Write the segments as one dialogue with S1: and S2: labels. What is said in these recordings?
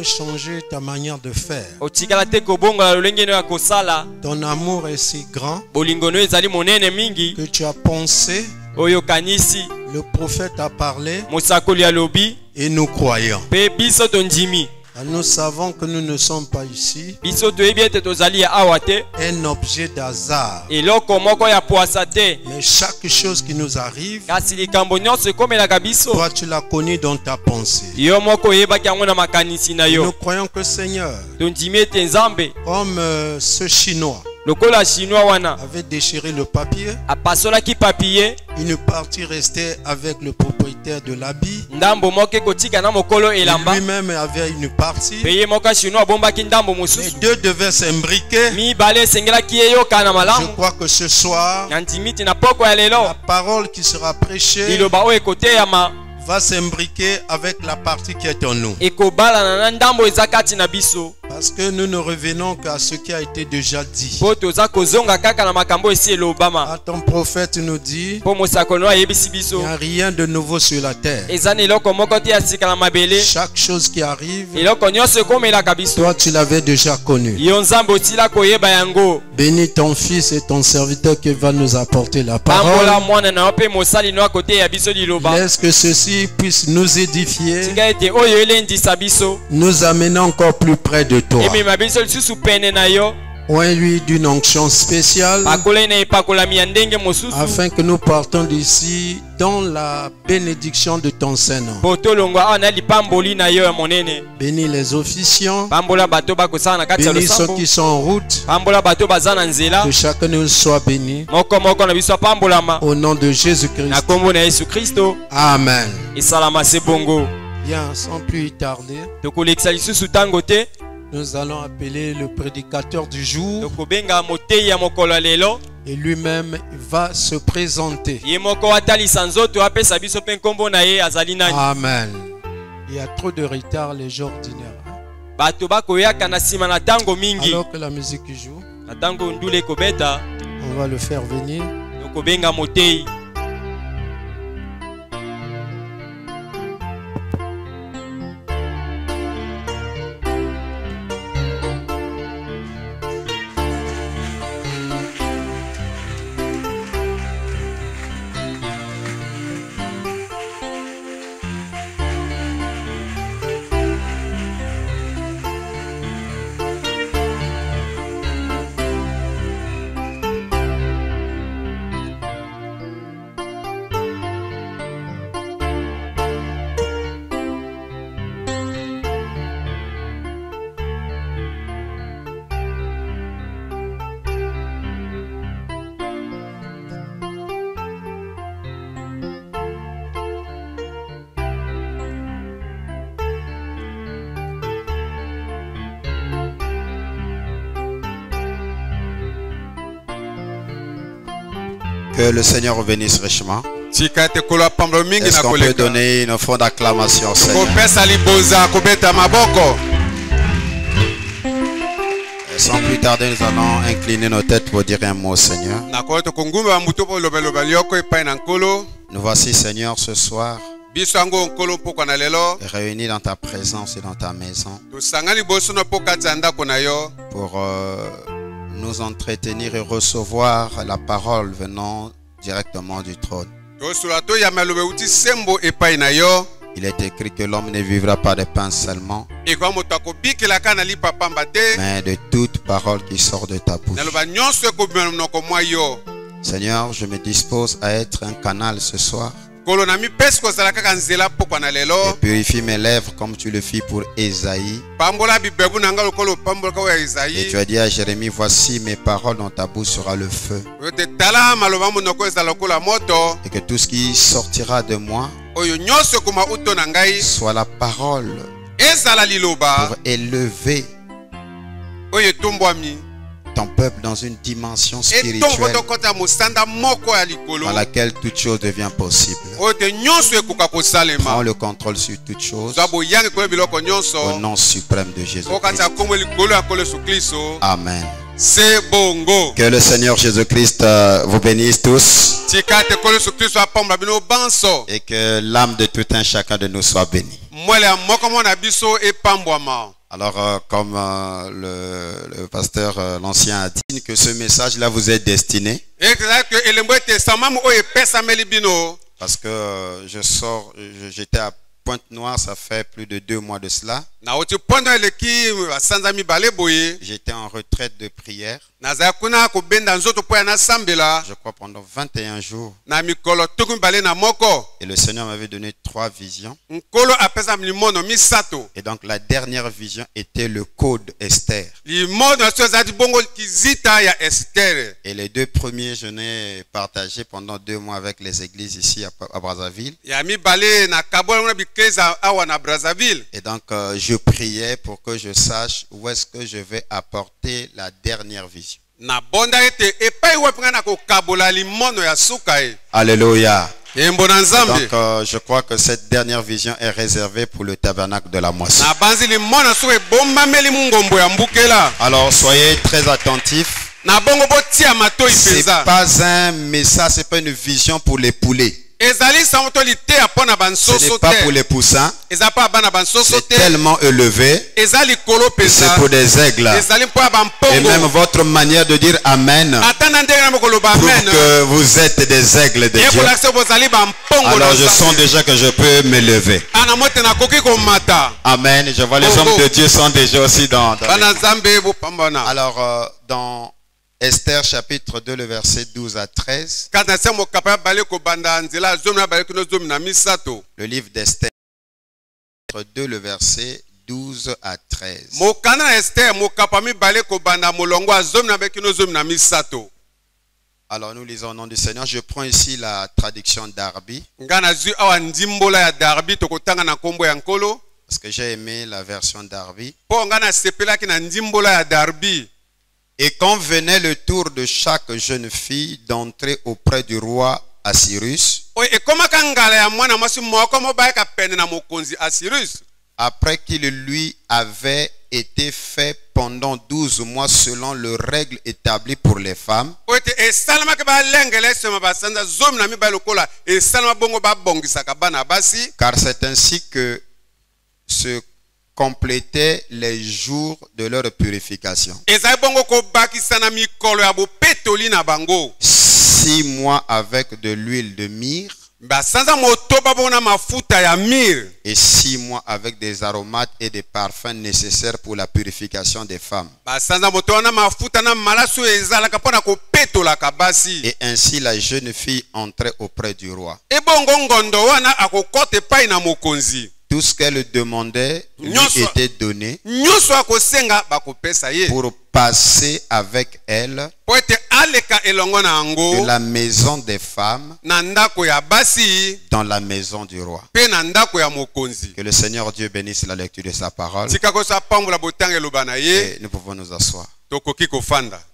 S1: changer ta manière de faire. Ton amour est si grand que tu as pensé, le prophète a parlé et nous croyons. Nous savons que nous ne sommes pas ici un objet d'hasard. Mais chaque chose qui nous arrive, toi tu l'as connu dans ta pensée. Nous croyons que Seigneur, comme ce Chinois avait déchiré le papier, une partie restait avec le propriétaire de l'habit, lui-même avait une partie, les deux devaient s'imbriquer. Je crois que ce soir, la parole qui sera prêchée va s'imbriquer avec la partie qui est en nous. Parce que nous ne revenons qu'à ce qui a été déjà dit. Ton prophète nous dit, il n'y a rien de nouveau sur la terre. Chaque chose qui arrive, toi tu l'avais déjà connu. Bénis ton fils et ton serviteur qui va nous apporter la parole. Laisse que ceci puisse nous édifier, nous amener encore plus près de toi. Oins-lui d'une onction spéciale afin que nous partons d'ici dans la bénédiction de ton Saint-Nom. Bénis les officiants, bénis ceux qui sont en route, que chacun de nous soit béni au nom de Jésus-Christ. Amen. Bien, sans plus tarder, nous allons appeler le prédicateur du jour et lui-même va se présenter. Amen. Il y a trop de retard les jours ordinaires. Alors que la musique joue, on va le faire venir.
S2: Que le Seigneur bénisse richement. Est-ce qu'on peut donner une offrande d'acclamation au Seigneur? Et sans plus tarder, nous allons incliner nos têtes pour dire un mot au Seigneur. Nous voici, Seigneur, ce soir, réunis dans ta présence et dans ta maison pour nous entretenir et recevoir la parole venant directement du trône. Il est écrit que l'homme ne vivra pas de pain seulement, mais de toute parole qui sort de ta bouche. Seigneur, je me dispose à être un canal ce soir. Et purifie mes lèvres comme tu le fis pour Ésaïe. Et tu as dit à Jérémie, voici mes paroles dans ta bouche sera le feu. Et que tout ce qui sortira de moi soit la parole pour élever ton peuple dans une dimension spirituelle dans laquelle toute chose devient possible. Prends le contrôle sur toute chose au nom suprême de Jésus. Amen. C'est bongo. Que le Seigneur Jésus-Christ vous bénisse tous. Et que l'âme de tout un chacun de nous soit bénie. Alors, comme le pasteur l'ancien a dit, que ce message-là vous est destiné. Parce que j'étais à Pointe-Noire, ça fait plus de 2 mois de cela. J'étais en retraite de prière. Je crois pendant 21 jours. Et le Seigneur m'avait donné 3 visions. Et donc la dernière vision était le code Esther. Et les 2 premiers, je n'ai partagé pendant 2 mois avec les églises ici à Brazzaville. Et donc je priais pour que je sache où est-ce que je vais apporter la dernière vision. Alléluia. Donc je crois que cette dernière vision est réservée pour le tabernacle de la moisson. Alors soyez très attentifs. C'est pas un message, c'est pas une vision pour les poulets. Ce n'est pas pour les poussins. C'est tellement élevé. C'est pour des aigles. Et même votre manière de dire Amen prouve que vous êtes des aigles de Dieu. Alors je sens déjà que je peux m'élever. Amen. Je vois les hommes de Dieu sont déjà aussi dans alors dans Esther chapitre 2, le verset 12 à 13. Le livre d'Esther 2, le verset 12 à 13. Alors nous lisons au nom du Seigneur. Je prends ici la traduction d'Arbi. Parce que j'ai aimé la version d'Arbi. Et quand venait le tour de chaque jeune fille d'entrer auprès du roi Assyrus, après qu'il lui avait été fait pendant 12 mois selon le règle établie pour les femmes, car c'est ainsi que se complétaient les jours de leur purification. 6 mois avec de l'huile de myrrhe et 6 mois avec des aromates et des parfums nécessaires pour la purification des femmes. Et ainsi la jeune fille entrait auprès du roi. Tout ce qu'elle demandait lui était donné pour passer avec elle de la maison des femmes dans la maison du roi. Que le Seigneur Dieu bénisse la lecture de sa parole. Et nous pouvons nous asseoir.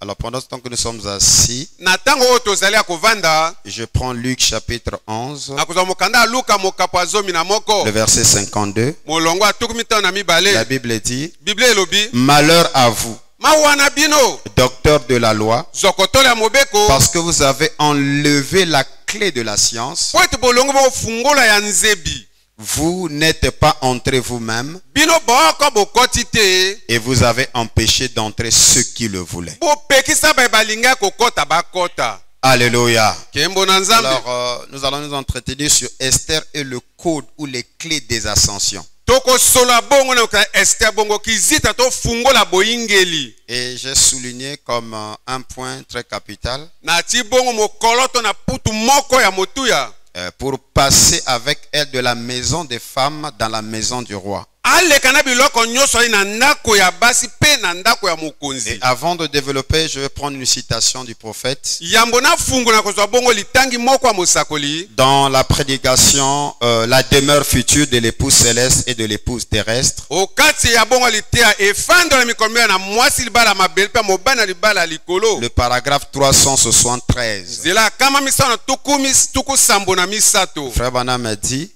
S2: Alors pendant ce temps que nous sommes assis, je prends Luc chapitre 11, le verset 52. La Bible dit: malheur à vous, docteur de la loi, parce que vous avez enlevé la clé de la science. Vous n'êtes pas entré vous-même et vous avez empêché d'entrer ceux qui le voulaient. Alléluia. Alors nous allons nous entretenir sur Esther et le code ou les clés des ascensions. Et j'ai souligné comme un point très capital pour passer avec elle de la maison des femmes dans la maison du roi. Et avant de développer, je vais prendre une citation du prophète. Dans la prédication, la demeure future de l'épouse céleste et de l'épouse terrestre. Le paragraphe 373. Frère Branham a dit: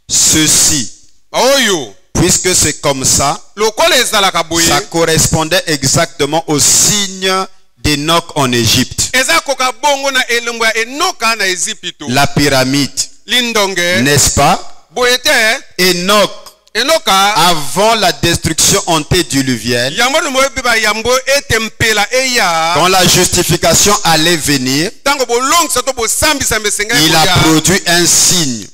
S2: ceci puisque c'est comme ça, ça correspondait exactement au signe d'Enoch en Égypte. La pyramide, n'est-ce pas? Enoch, avant la destruction antédiluvienne, quand la justification allait venir, il a produit un signe.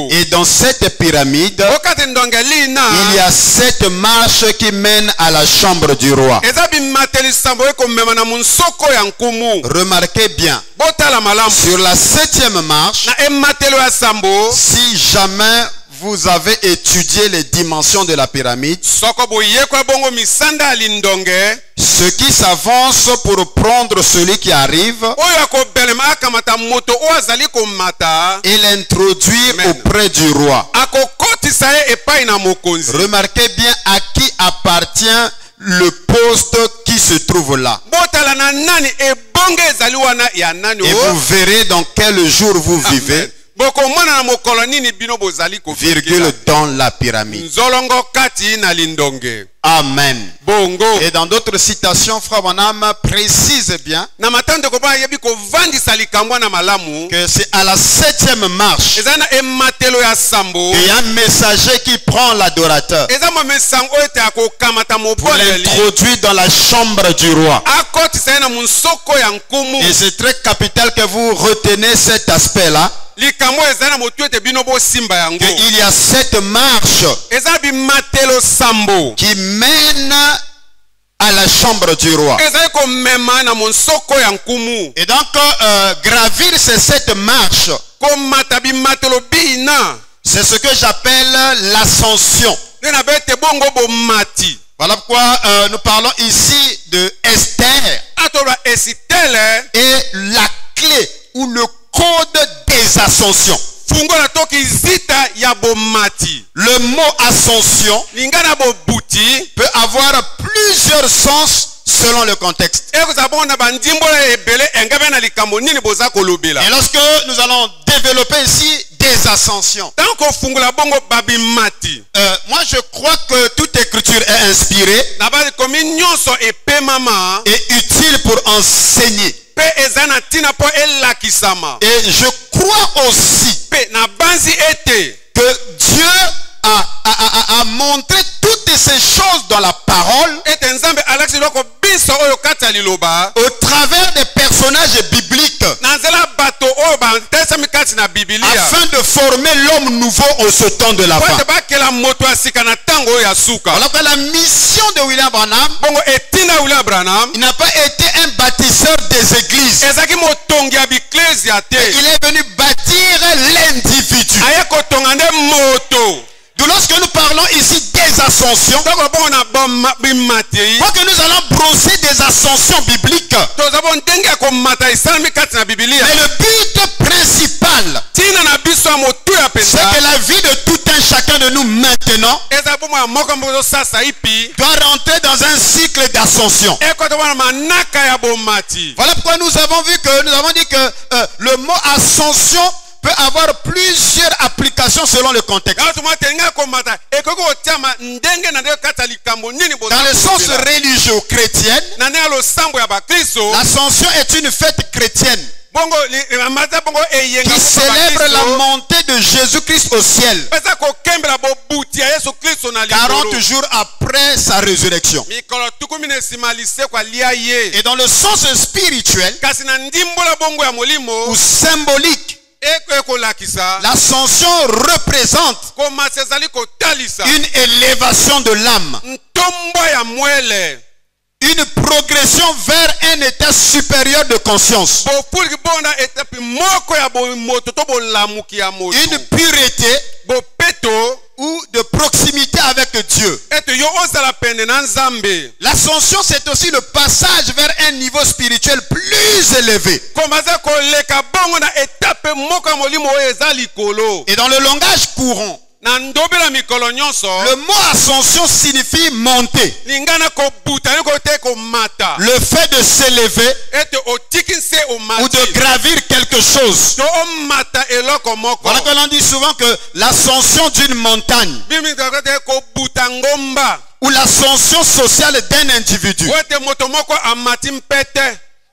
S2: Et dans cette pyramide, il y a 7 marches qui mènent à la chambre du roi. Remarquez bien, sur la 7e marche, si jamais vous avez étudié les dimensions de la pyramide, ce qui s'avance pour prendre celui qui arrive et l'introduire auprès du roi. Remarquez bien à qui appartient le poste qui se trouve là. Et vous verrez dans quel jour vous vivez. Virgule dans la pyramide. Amen. Et dans d'autres citations, Frère Branham précise bien que c'est à la 7e marche qu'il y a un messager qui prend l'adorateur pour l'introduire dans la chambre du roi. Et c'est très capital que vous retenez cet aspect-là. Il y a 7 marches qui mènent à la chambre du roi. Et donc, gravir ces 7 marches, c'est ce que j'appelle l'ascension. Voilà pourquoi nous parlons ici de Esther et la clé ou le code des ascensions. Le mot ascension peut avoir plusieurs sens selon le contexte. Et lorsque nous allons développer ici des ascensions, moi je crois que toute écriture est inspirée et utile pour enseigner. Et je crois aussi que Dieu a montré toutes ces choses dans la parole au travers des personnages bibliques afin de former l'homme nouveau en ce temps de la fin. Alors que la mission de William Branham, il n'a pas été un bâtisseur des églises. Il est venu bâtir l'individu. Donc lorsque nous parlons ici des ascensions, quand que nous allons brosser des ascensions bibliques, mais le but principal, c'est que la vie de tout un chacun de nous maintenant doit rentrer dans un cycle d'ascension. Voilà pourquoi nous avons dit que le mot ascension peut avoir plusieurs applications selon le contexte. Dans le sens religieux chrétien, l'ascension est une fête chrétienne qui célèbre la montée de Jésus-Christ au ciel 40 jours après sa résurrection. Et dans le sens spirituel ou symbolique, l'ascension représente une élévation de l'âme, une progression vers un état supérieur de conscience, une pureté ou de proximité avec Dieu. L'ascension, c'est aussi le passage vers un niveau spirituel plus élevé. Et dans le langage courant, Le mot ascension signifie monter. Le fait de s'élever ou de gravir quelque chose. Voilà que l'on dit souvent que l'ascension d'une montagne ou l'ascension sociale d'un individu.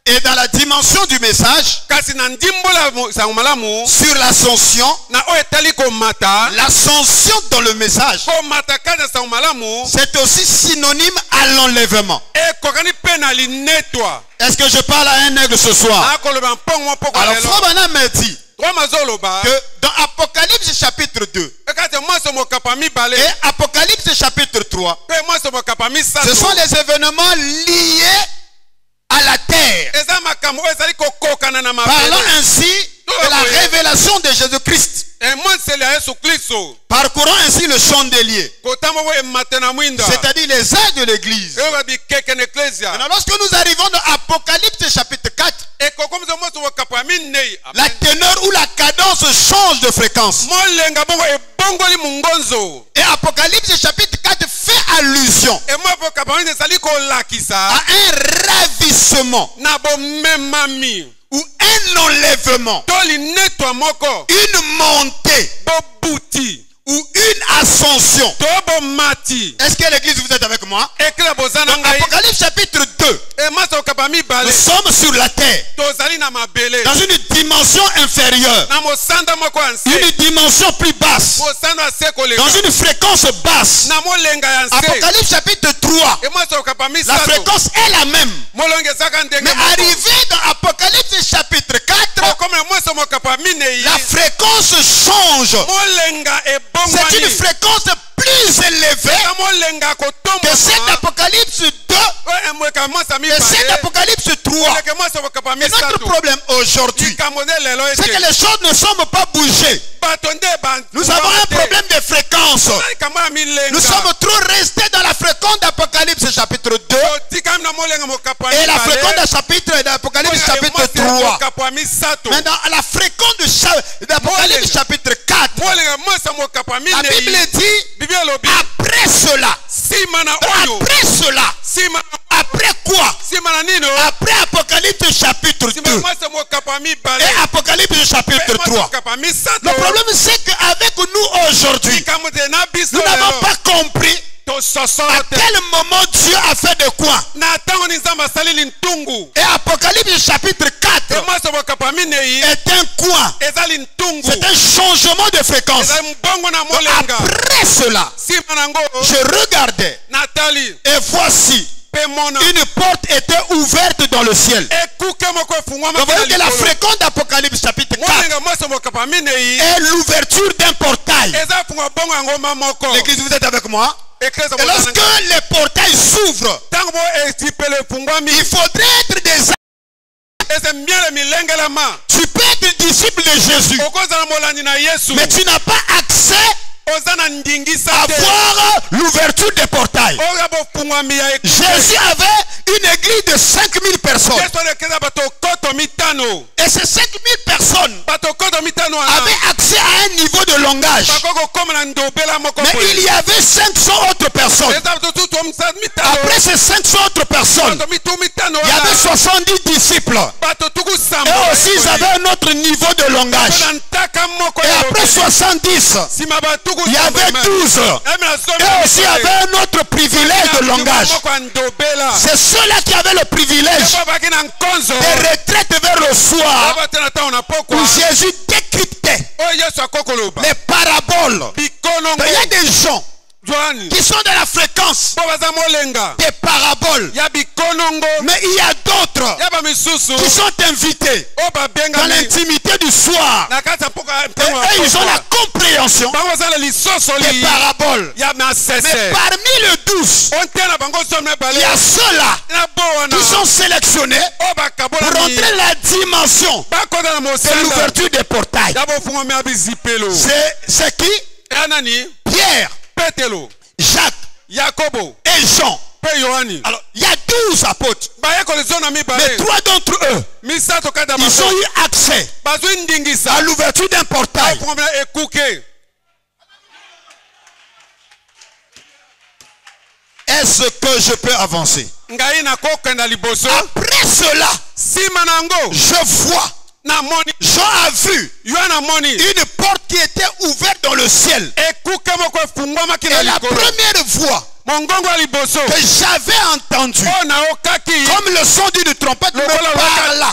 S2: Et dans la dimension du message, sur l'ascension, l'ascension dans le message, c'est aussi synonyme à l'enlèvement. Est-ce que je parle à un aigle ce soir? Alors, Frère Branham me dit que dans Apocalypse chapitre 2 et Apocalypse chapitre 3, ce sont les événements liés à la terre, parlant ainsi de la révélation de Jésus-Christ, parcourant ainsi le chandelier, c'est-à-dire les ailes de l'église. Maintenant, lorsque nous arrivons dans Apocalypse chapitre 4, la teneur ou la cadence change de fréquence. Et Apocalypse chapitre 4 fait allusion à un ravissement ou un enlèvement, une montée ou une ascension. Est-ce que l'église, vous êtes avec moi? Dans Apocalypse chapitre 2, nous sommes sur la terre, dans une dimension inférieure, une dimension plus basse, dans une fréquence basse. Apocalypse chapitre 3, la fréquence est la même. Mais arrivé dans Apocalypse chapitre 4, la fréquence change. C'est une fréquence plus élevée que cet Apocalypse 2 et cet Apocalypse 3. Et notre problème aujourd'hui, c'est que les choses ne semblent pas bouger. Nous avons un problème de fréquence. Nous sommes trop restés dans la fréquence d'Apocalypse chapitre 2 et la fréquence d'Apocalypse chapitre 3. Mais dans la fréquence d'Apocalypse chapitre 4, la Bible dit après cela. Après quoi? Après Apocalypse chapitre 2 et Apocalypse chapitre 3. Le problème c'est qu'avec nous aujourd'hui, nous n'avons pas compris à quel moment Dieu a fait de quoi. Et Apocalypse chapitre 4 est un quoi? C'est un changement de fréquence. Après cela, je regardais et voici une porte était ouverte dans le ciel. Donc vous voyez que la fréquence d'Apocalypse chapitre 4 est l'ouverture d'un portail. L'église, vous êtes avec moi? Et lorsque les portails s'ouvrent, il faudrait être des... Tu peux être disciple de Jésus, mais tu n'as pas accès à voir l'ouverture des portails. Jésus avait une église de 5000 personnes. Et ces 5000 personnes avaient accès à un niveau de langage. Mais il y avait 500 autres personnes. Après ces 500 autres personnes, il y avait 70 disciples. Et aussi ils avaient un autre niveau de langage. Et après 70, il y avait 12. Et aussi il y avait un autre privilège de langage. C'est ceux-là qui avaient le privilège de retraite vers le soir, où Jésus décryptait les paraboles. Il y a des gens qui sont dans la fréquence des paraboles, mais il y a d'autres qui sont invités dans l'intimité du soir et ils ont la compréhension des paraboles. Mais parmi les 12, il y a ceux-là qui sont sélectionnés pour rentrer dans la dimension de l'ouverture des portails. C'est qui? Pierre, Jacques, Jacobo et Jean. Alors, il y a 12 apôtres. Mais 3 d'entre eux, ils ont eu accès à l'ouverture d'un portail. est-ce que je peux avancer? Après cela, je vois. Jean a vu une porte qui était ouverte dans le ciel. Et la première voix que j'avais entendue, comme le son d'une trompette, me parla.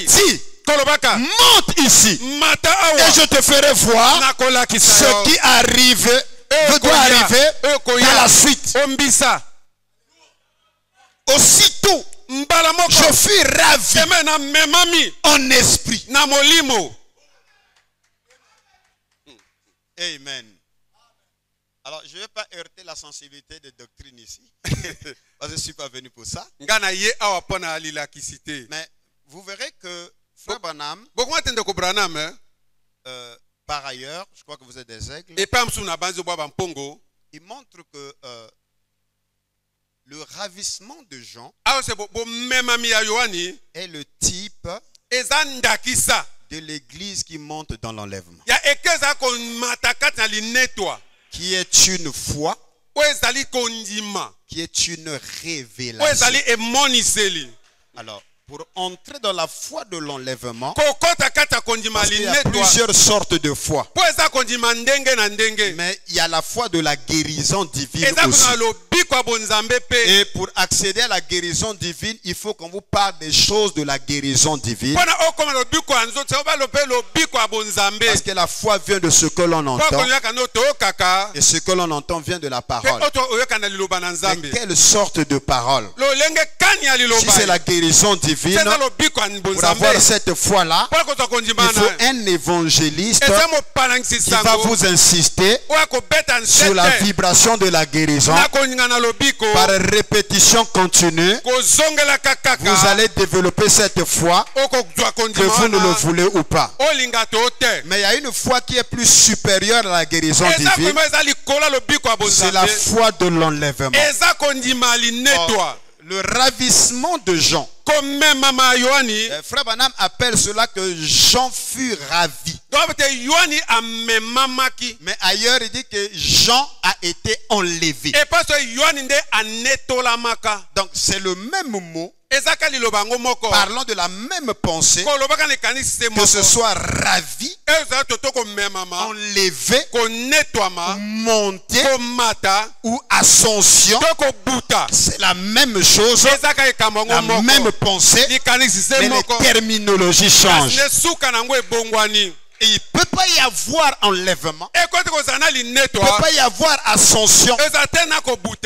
S2: Dis, monte ici et je te ferai voir ce qui arrive, doit arriver dans la suite. Aussitôt, je fus ravi en esprit. Amen. Alors, je ne vais pas heurter la sensibilité de doctrine ici. Parce que je ne suis pas venu pour ça. Mais vous verrez que Frère Branham, par ailleurs, je crois que vous êtes des aigles, il montre que le ravissement de Jean est le type de l'église qui monte dans l'enlèvement. Qui est une foi, qui est une révélation. Alors, pour entrer dans la foi de l'enlèvement, il y a plusieurs sortes de foi. Mais il y a la foi de la guérison divine aussi. Et pour accéder à la guérison divine, il faut qu'on vous parle des choses de la guérison divine. Parce que la foi vient de ce que l'on entend. Et ce que l'on entend vient de la parole. Mais quelle sorte de parole? Si c'est la guérison divine, pour avoir cette foi-là, il faut un évangéliste qui va vous insister sur la vibration de la guérison. Par répétition continue, vous allez développer cette foi, que vous ne le voulez ou pas. Mais il y a une foi qui est plus supérieure à la guérison divine. C'est la foi de l'enlèvement. Le ravissement de Jean. Frère Branham appelle cela que Jean fut ravi. Mais ailleurs il dit que Jean a été enlevé. Donc c'est le même mot parlant de la même pensée, que ce soit ravi, enlevé, monté ou ascension. C'est la même chose, la même pensée, mais les terminologies changent. Et il ne peut pas y avoir enlèvement. Il ne peut pas y avoir ascension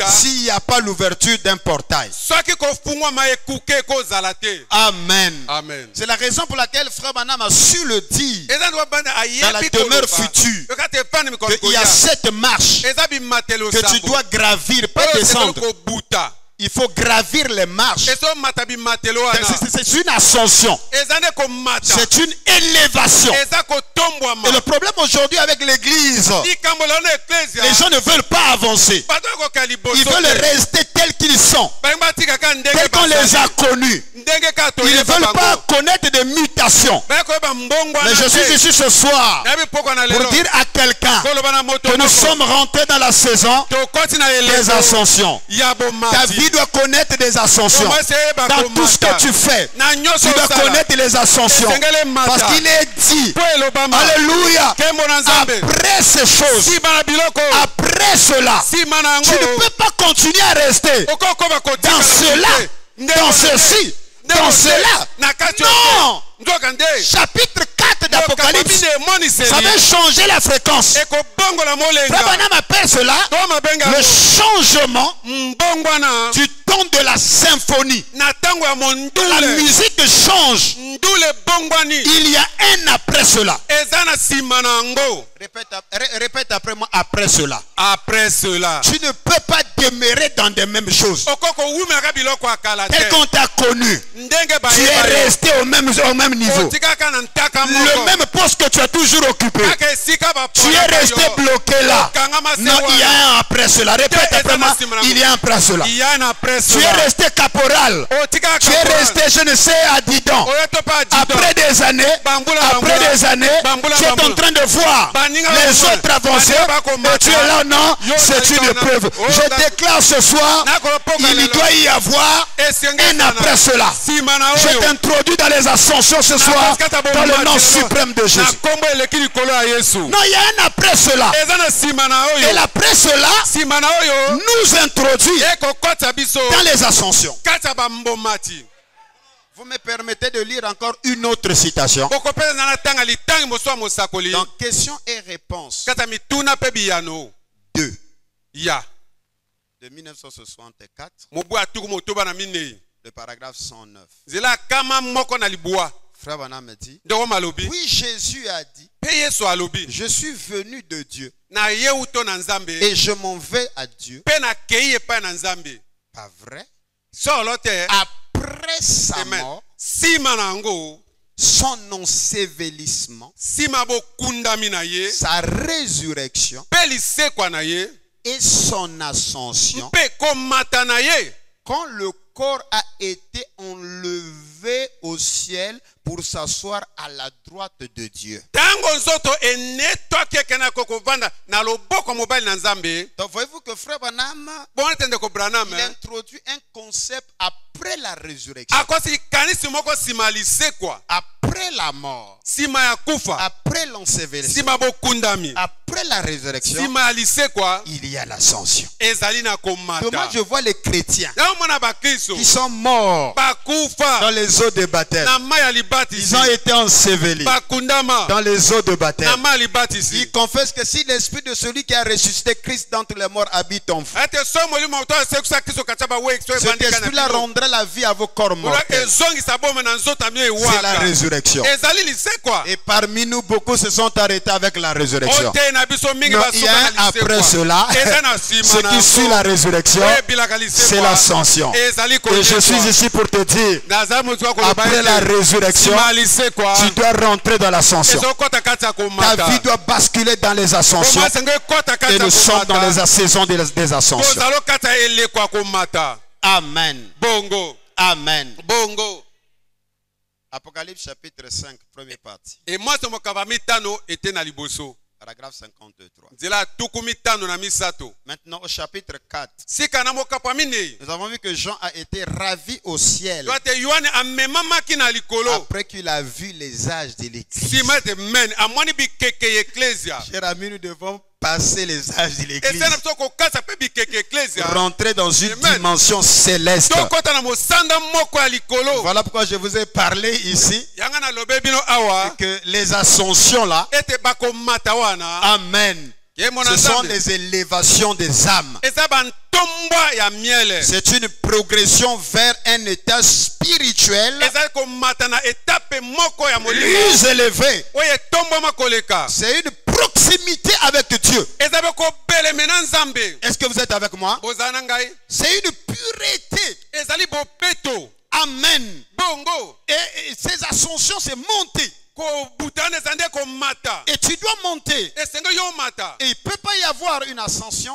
S2: s'il n'y a pas l'ouverture d'un portail. Amen. Amen. C'est la raison pour laquelle Frère Branham a su le dire dans la demeure future. Il y a 7 marches que tu dois gravir, pas descendre. Il faut gravir les marches. C'est une ascension. C'est une élévation. Et le problème aujourd'hui avec l'église, les gens ne veulent pas avancer. Ils veulent rester tels qu'ils sont, tels qu'on les a connus. Ils ne veulent pas connaître des mutations. Mais je suis ici ce soir pour dire à quelqu'un que nous sommes rentrés dans la saison des ascensions. Ta vie doit connaître des ascensions. Dans tout ce que tu fais, tu dois connaître les ascensions. Parce qu'il est dit, alléluia, après ces choses, après cela, tu ne peux pas continuer à rester dans cela, dans ceci, dans cela. Non. Chapitre 4 d'Apocalypse, ça va changer la fréquence. Frère Branham appelle cela le changement du ton de la symphonie. La musique change. Il y a un après cela. Répète après moi, après cela.
S3: Après cela.
S2: Tu ne peux pas demeurer dans les mêmes choses. Tel qu'on t'a connu, tu es resté au même niveau. Le même poste que tu as toujours occupé. Tu es resté bloqué là. Non, il y a un après cela. Répète après moi, il y a un après cela. Tu es resté caporal. Tu es resté, je ne sais, adjudant. Après des années, tu es en train de voir les autres avancés, et tu es là, non, c'est une épreuve. Je déclare ce soir, il doit y avoir un après cela. Je t'introduis dans les ascensions ce soir, dans le nom suprême de Jésus. Non, il y a un après cela. Et l'après cela nous introduit dans les ascensions. Vous me permettez de lire encore une autre citation. Dans questions et réponses 2 de 1964, le paragraphe 109. Frère Branham me dit, oui, Jésus a dit, je suis venu de Dieu et je m'en vais à Dieu. Pas vrai? Après sa mort, son ensevelissement, sa résurrection et son ascension, quand le corps a été enlevé au ciel pour s'asseoir à la droite de Dieu. Donc voyez-vous que Frère Branham, il introduit un concept après la résurrection. Après la mort, après l'ensevelissement, après la résurrection, il y a l'ascension. Comment je vois les chrétiens qui sont morts dans les eaux de baptême. Ils ont été ensevelis dans les eaux de baptême. Ils confessent que si l'esprit de celui qui a ressuscité Christ d'entre les morts habite en vous, cet esprit-là rendra la vie à vos corps mortels. C'est la résurrection. Et parmi nous, beaucoup se sont arrêtés avec la résurrection. Non, il y a un après cela. Ce qui suit la résurrection, c'est l'ascension. Et je suis ici pour te dire, après la résurrection, tu dois rentrer dans l'ascension. Ta vie doit basculer dans les ascensions. Et nous sommes dans les saisons des ascensions. Amen.
S1: Bongo.
S2: Amen.
S1: Bongo.
S2: Apocalypse chapitre 5, première partie.
S1: Et moi, ce mot était na liboso.
S2: Paragraphe 53. Maintenant au chapitre 4. Nous avons vu que Jean a été ravi au ciel après qu'il a vu les âges de l'église. Chers amis, nous devons passer les âges de l'église, rentrer dans une dimension céleste. Voilà pourquoi je vous ai parlé ici que les ascensions là, amen, ce sont les élévations des âmes. C'est une progression vers un état spirituel plus élevé. C'est une proximité avec Dieu. Est-ce que vous êtes avec moi? C'est une pureté. Amen. Et ces ascensions, c'est monter. Et tu dois monter. Et il ne peut pas y avoir une ascension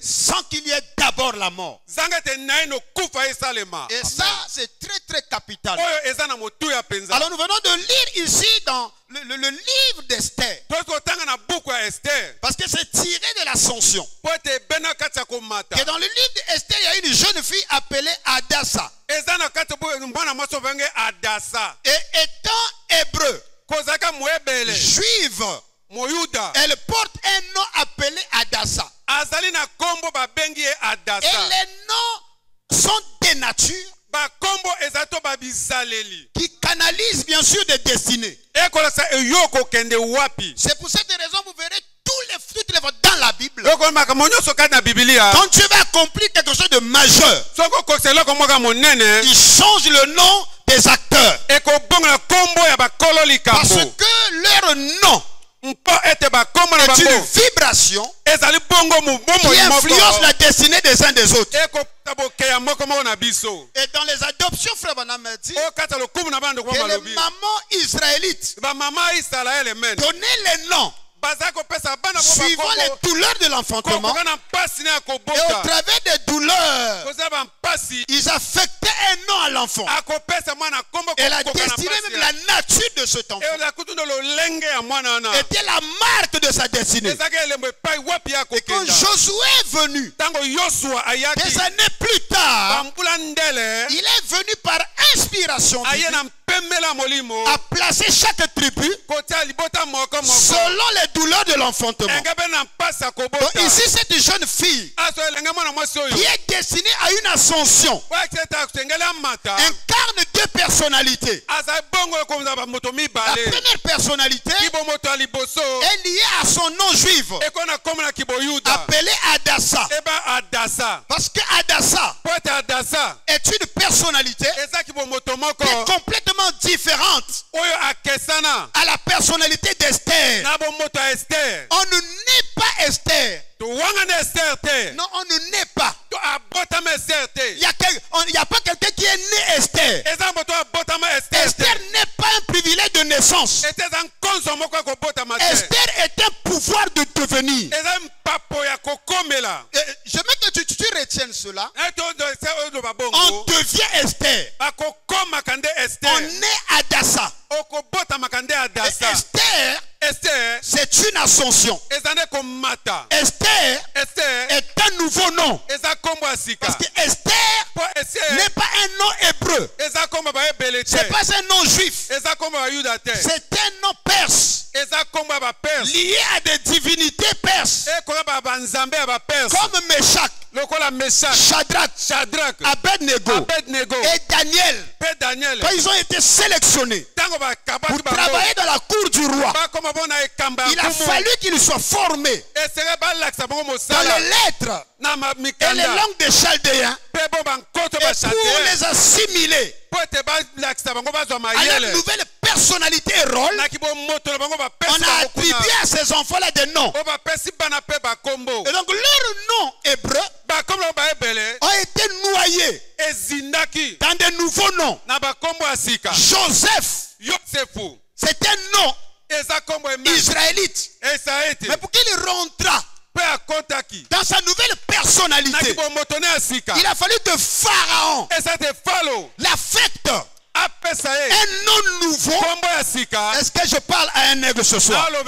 S2: sans qu'il y ait d'abord la mort. Et ça, c'est très très capital. Alors nous venons de lire ici dans le livre d'Esther. Parce que c'est tiré de l'ascension. Et dans le livre d'Esther, il y a une jeune fille appelée Adassa. Et étant hébreu, juive, elle porte un nom appelé Adassa. Et les noms sont des natures qui canalisent bien sûr des destinées. C'est pour cette raison que vous verrez toutes les fois dans la Bible, quand Dieu va accomplir quelque chose de majeur, il change le nom des acteurs. Parce que leur nom est une vibration qui influence la destinée des uns des autres. Et dans les adoptions, Frère Branham me dit que les mamans israélites donnaient les noms suivant les douleurs de l'enfantement, et au travers des douleurs, ils affectaient un nom à l'enfant. Et la destinée, même la nature de cet enfant, était la marque de sa destinée. Et quand Josué est venu, des années plus tard, il est venu par inspiration à placer chaque tribu selon les douleurs de l'enfantement. Donc ici, cette jeune fille qui est destinée à une ascension incarne deux personnalités. La première personnalité est liée à son nom juif appelé Adassa. Parce que Adassa est une personnalité qui est complètement différente à la personnalité d'Esther. On ne naît pas Esther. Non, on ne naît pas. Il n'y a pas quelqu'un qui est né Esther. Esther n'est pas un privilège de naissance. Esther est un pouvoir de devenir. Je veux que tu retiennes cela. On devient Esther. On est Adassa. Esther, c'est une ascension. Esther est un nouveau nom. Parce que Esther n'est pas un nom hébreu. C'est pas un nom juif. C'est un nom perse. Lié à des divinités perses. Comme Meshach, Shadrach, Abednego et Daniel. Quand ils ont été sélectionnés pour travailler dans la cour du roi, il a fallu qu'ils soient formés dans les lettres et les langues des Chaldéens et pour les assimiler à la nouvelle personnalité et rôle. On a attribué à ces enfants-là des noms. Et donc leurs noms hébreux ont été noyés dans de nouveaux noms. Joseph, c'est un nom israélite. Mais pour qu'il rentra dans sa nouvelle personnalité, il a fallu que Pharaon l'affecte un nom nouveau. Est-ce que je parle à un aigle ce soir? Donc,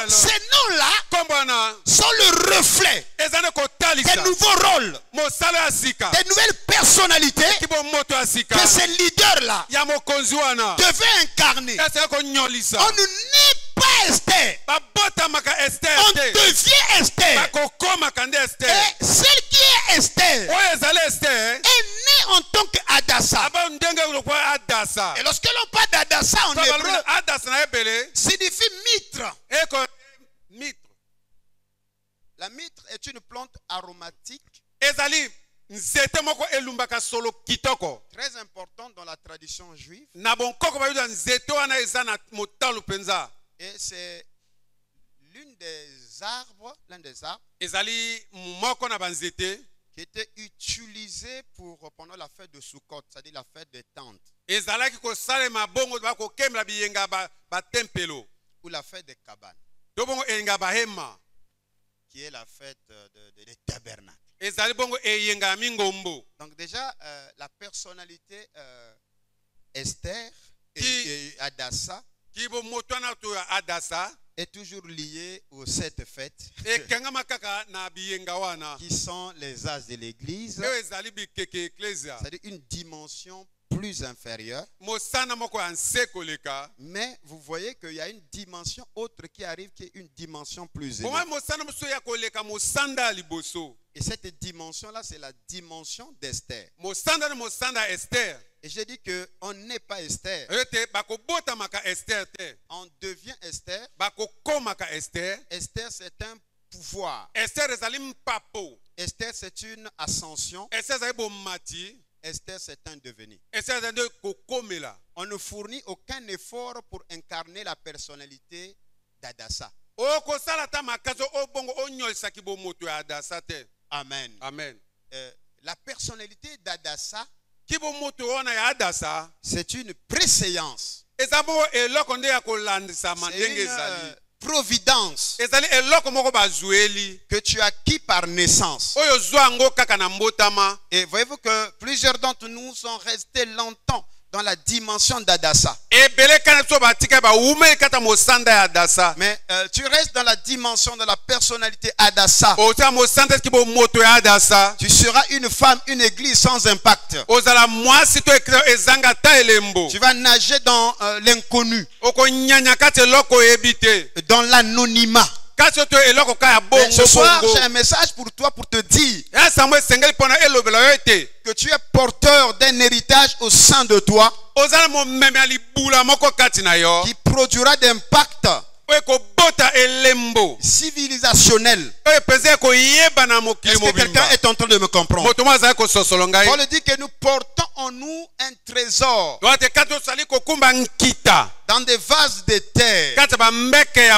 S2: ces noms-là sont le reflet des nouveaux rôles, des nouvelles personnalités que ces leaders-là devaient incarner. On ne naît pas Esther. On devient Esther. Et celle qui est Esther est née en tant qu'Adassa. Et lorsque l'on parle d'Adassa en hébreu, signifie mitre. La mitre est une plante aromatique très importante dans la tradition juive. Et c'est l'un des arbres qui était utilisé pour pendant la fête de Sukkot, c'est-à-dire la fête des tentes. Ou la fête des cabanes, qui est la fête des tabernacles. Donc déjà, la personnalité Esther et Adassa est toujours liée aux 7 fêtes qui sont les âges de l'église, c'est-à-dire une dimension plus inférieure. Mais vous voyez qu'il y a une dimension autre qui arrive, qui est une dimension plus élevée. Et cette dimension-là, c'est la dimension d'Esther. Et j'ai dit qu'on n'est pas Esther. On devient Esther. Esther, c'est un pouvoir. Esther, c'est une ascension. Esther, c'est un devenir. On ne fournit aucun effort pour incarner la personnalité d'Adassa. Amen.
S1: Amen.
S2: La personnalité d'Adassa, c'est une préséance. C'est une providence que tu as acquis par naissance. Et voyez-vous que plusieurs d'entre nous sont restés longtemps dans la dimension d'Adassa. Mais tu restes dans la dimension de la personnalité Adassa. Tu seras une femme, une église sans impact. Tu vas nager dans l'inconnu, dans l'anonymat. Mais ce soir, j'ai un message pour toi pour te dire que tu es porteur d'un héritage au sein de toi qui produira d'impact civilisationnel. Est-ce que quelqu'un est en train de me comprendre? Paul dit que nous portons en nous un trésor dans des vases de terre. Et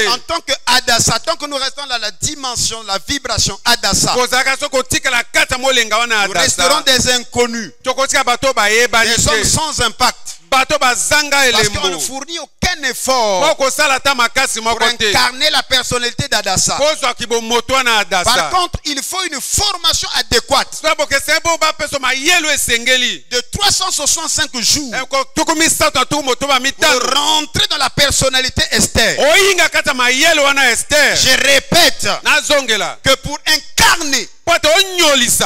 S2: en tant que Adassa, tant que nous restons dans la dimension, la vibration Adassa, nous resterons des inconnus, des hommes sans impact. Parce qu'on ne fournit aucun effort pour incarner la personnalité d'Adassa. Par contre, il faut une formation adéquate de 365 jours pour rentrer dans la personnalité Esther. Je répète que pour incarner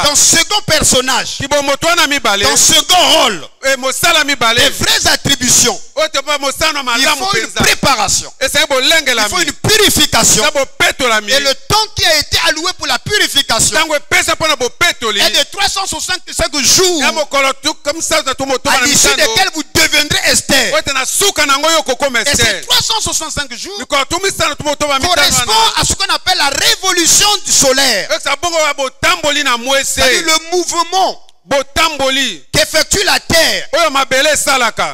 S2: dans second personnage, dans second rôle, les vraies attributions, il faut une préparation, il faut une purification. Et le temps qui a été alloué pour la purification est de 365 jours, à l'issue desquels vous deviendrez Esther. Et ces 365 jours correspondent à ce qu'on appelle la révolution du solaire. C'est-à-dire le mouvement qu'effectue la terre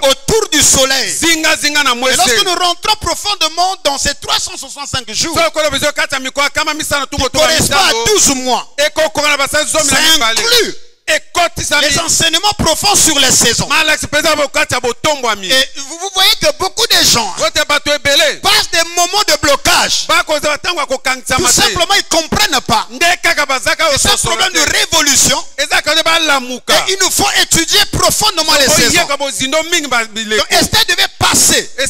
S2: autour du soleil. Et lorsque nous rentrons profondément dans ces 365 jours, qui correspond à 12 mois, ça inclut les enseignements profonds sur les saisons. Et vous voyez que beaucoup de gens passent des moments de blocage. Tout simplement, ils ne comprennent pas. C'est un problème de révolution. Et il nous faut étudier profondément les saisons. Donc Esther devait passer à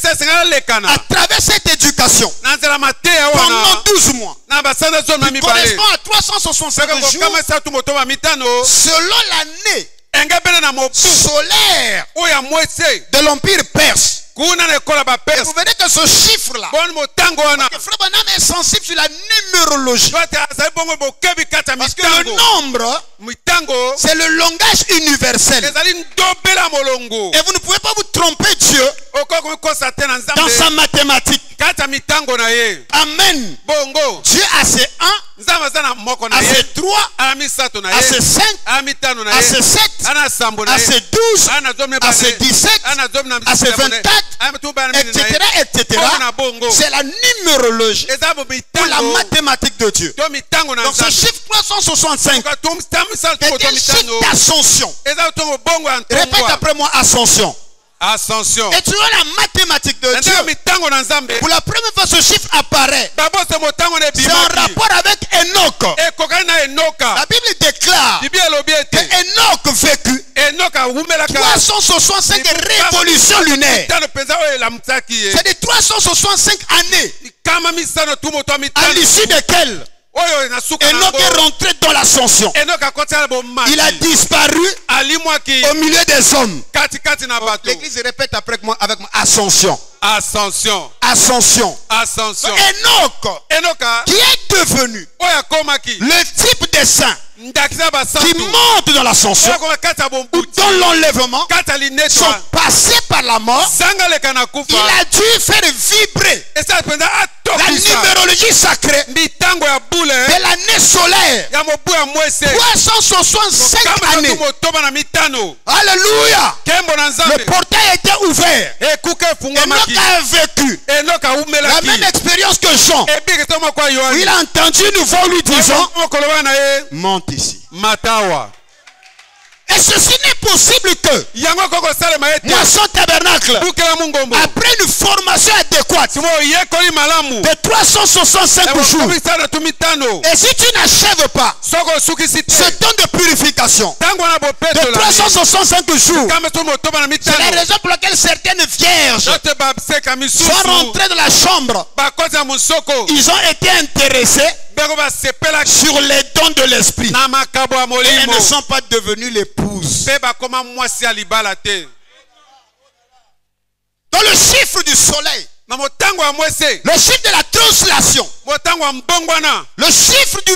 S2: travers cette éducation pendant 12 mois. Qui correspond à 365 jours selon l'année solaire de l'Empire perse. Et vous verrez que ce chiffre-là, Frère Branham est sensible sur la numérologie. Parce que le nombre, c'est le langage universel. Et vous ne pouvez pas vous tromper Dieu dans sa mathématique. Amen. Dieu a ses 1, a ses 3, a ses 5, a ses 7, a ses 12, a ses 17, a ses 24, etc., etc. C'est la numérologie pour la mathématique de Dieu. Donc ce chiffre 365 est un chiffre d'ascension. Répète après moi, ascension.
S3: Ascension.
S2: Et tu vois la mathématique de Dieu. Pour la première fois, ce chiffre apparaît. C'est en rapport avec Enoch. La Bible déclare que Enoch vécut 365 révolutions lunaires. C'est-à-dire 365 années à l'issue desquelles Enoch est rentré dans l'ascension. Il a disparu au milieu des hommes. L'église répète après moi avec moi. Ascension.
S3: Ascension.
S2: Ascension.
S3: Ascension.
S2: Enoch qui est devenu le type des saints qui montent dans l'ascension ou dans l'enlèvement sont passés par la mort. Il a dû faire vibrer la numérologie sacrée de l'année solaire. 365 années. Alléluia. Le portail était ouvert. Enoch a vécu la même expérience que Jean. Il a entendu une voix lui disant: monte ici. Et ceci n'est possible que Moisson Tabernacle, après une formation adéquate,
S4: adéquate de 365 jours. Et si tu n'achèves pas ce temps de purification de 365 jours, c'est la raison pour laquelle certaines vierges sont rentrées dans la chambre. Ils ont été intéressés sur les dons de l'esprit. Et elles ne sont pas devenues l'épouses. Dans le chiffre du soleil, le chiffre de la translation, le chiffre des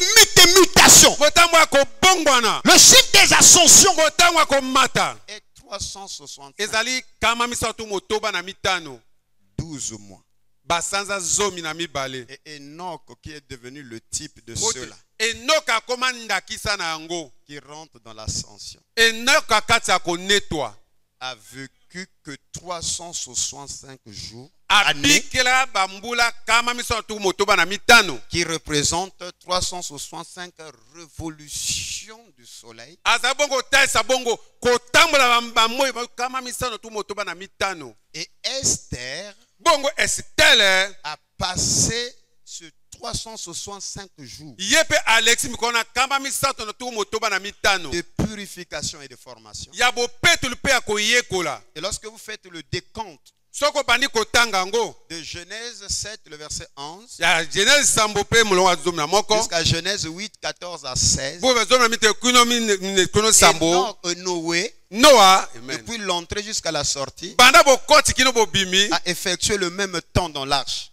S4: mutations, le chiffre des ascensions est 365. 12 mois. Et Enoch qui est devenu le type de ceux-là qui rentre dans l'ascension a vécu que 365 jours année, qui représente 365 révolutions du soleil. Et Esther a passé ce 365 jours de purification et de formation. Et lorsque vous faites le décompte de Genèse 7, le verset 11, jusqu'à Genèse 8, 14 à 16, et Noé, depuis l'entrée jusqu'à la sortie, a effectué le même temps dans l'arche.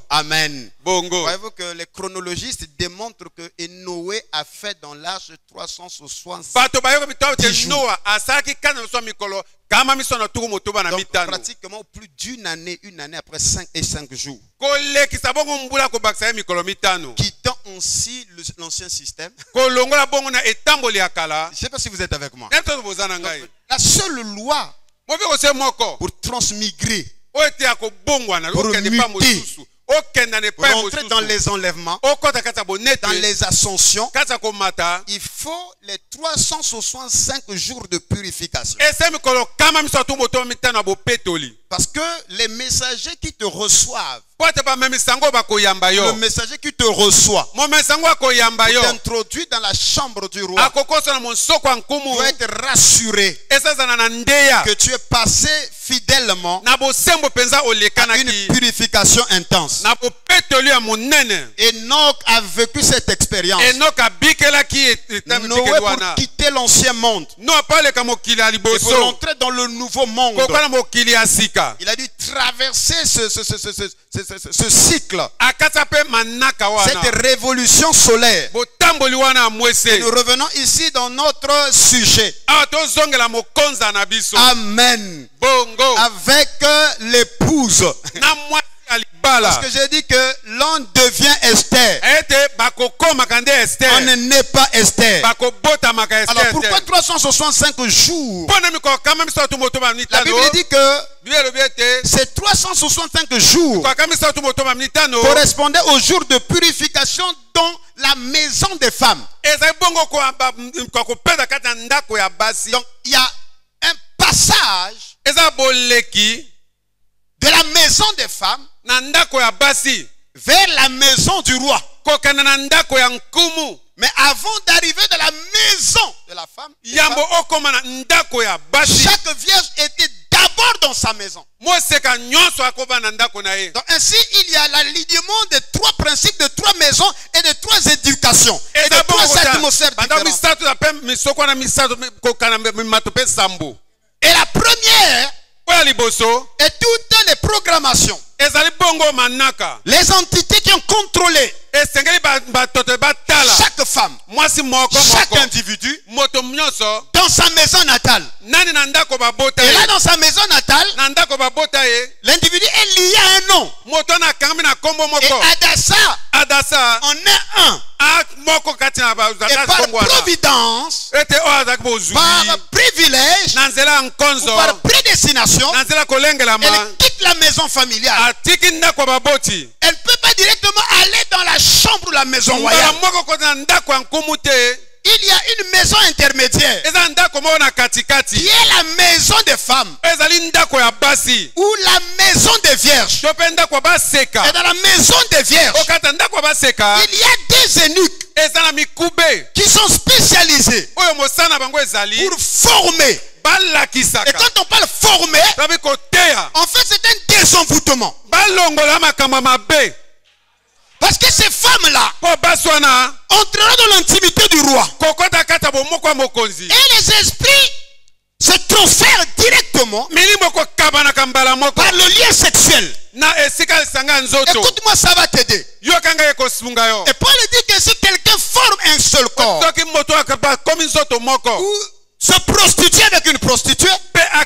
S4: Amen. Voyez-vous que les chronologistes démontrent que Noé a fait dans l'arche 360 jours. Donc, pratiquement plus d'une année, après 5 jours. Quittant ainsi l'ancien système. Je ne sais pas si vous êtes avec moi. Donc, la seule loi pour transmigrer, pour muter, pour entrer dans les enlèvements, dans les ascensions, il faut les 365 jours de purification. Parce que les messagers qui te reçoivent, le messager qui te reçoit, t'introduit dans la chambre du roi, doit être rassuré que tu es passé fidèlement à une purification intense. Enoch a vécu cette expérience. Noé, pour quitter l'ancien monde et pour entrer dans le nouveau monde, il a dû traverser ce cycle, cette révolution solaire. Et nous revenons ici dans notre sujet. Amen. Avec l'épouse. Parce que j'ai dit que l'on devient Esther. On n'est pas Esther. Alors pourquoi 365 jours? La Bible dit que ces 365 jours correspondaient au jour de purification dans la maison des femmes. Donc il y a un passage de la maison des femmes vers la maison du roi. Mais avant d'arriver dans la maison de la femme, chaque vierge était d'abord dans sa maison. Donc ainsi, il y a l'alignement des 3 principes de 3 maisons et de 3 éducations et de 3 atmosphères différentes. Et la première est toutes les programmations. Les entités qui ont contrôlé chaque femme, chaque individu dans sa maison natale. Et là, dans sa maison natale, l'individu est lié à un nom. Et Adassa en est un. Et par providence, par privilège, ou par prédestination, elle quitte la maison familiale. Elle ne peut pas directement aller dans la chambre ou la maison royale. il y a une maison intermédiaire qui est la maison des femmes ou la maison des vierges. Et dans la maison des vierges, il y a des eunuques qui sont spécialisés pour former. Et quand on parle former, en fait c'est un désenvoûtement. Parce que ces femmes-là entreront dans l'intimité du roi. Et les esprits se transfèrent directement par le lien sexuel. Écoute-moi, ça va t'aider. Et Paul dit que si quelqu'un forme un seul corps ou se prostituer avec une prostituée, par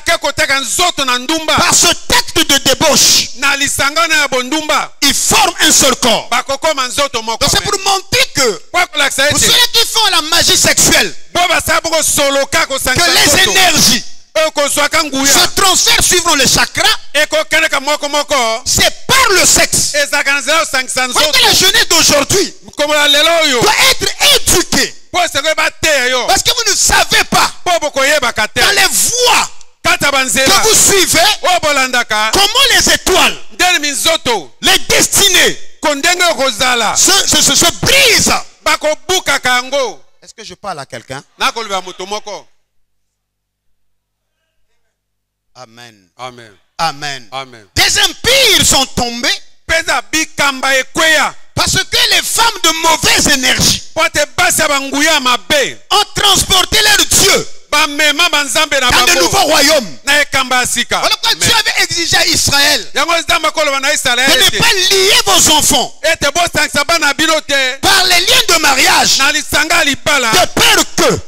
S4: ce acte de débauche, ils forment un seul corps. Donc c'est pour montrer que pour ceux qui font la magie sexuelle, que les énergies se transfèrent suivant les chakras, c'est par le sexe. Quand la jeunesse d'aujourd'hui doit être éduquée, parce que vous ne savez pas dans les voies que vous suivez comment les étoiles, les destinées se brisent. Est-ce que je parle à quelqu'un? Amen.
S3: Amen.
S4: Amen.
S3: Amen.
S4: Des empires sont tombés parce que les femmes de mauvaise énergie ont transporté leur Dieu dans de nouveaux royaumes. Voilà pourquoi Dieu avait exigé à Israël de ne pas lier vos enfants par les liens de mariage, de peur que.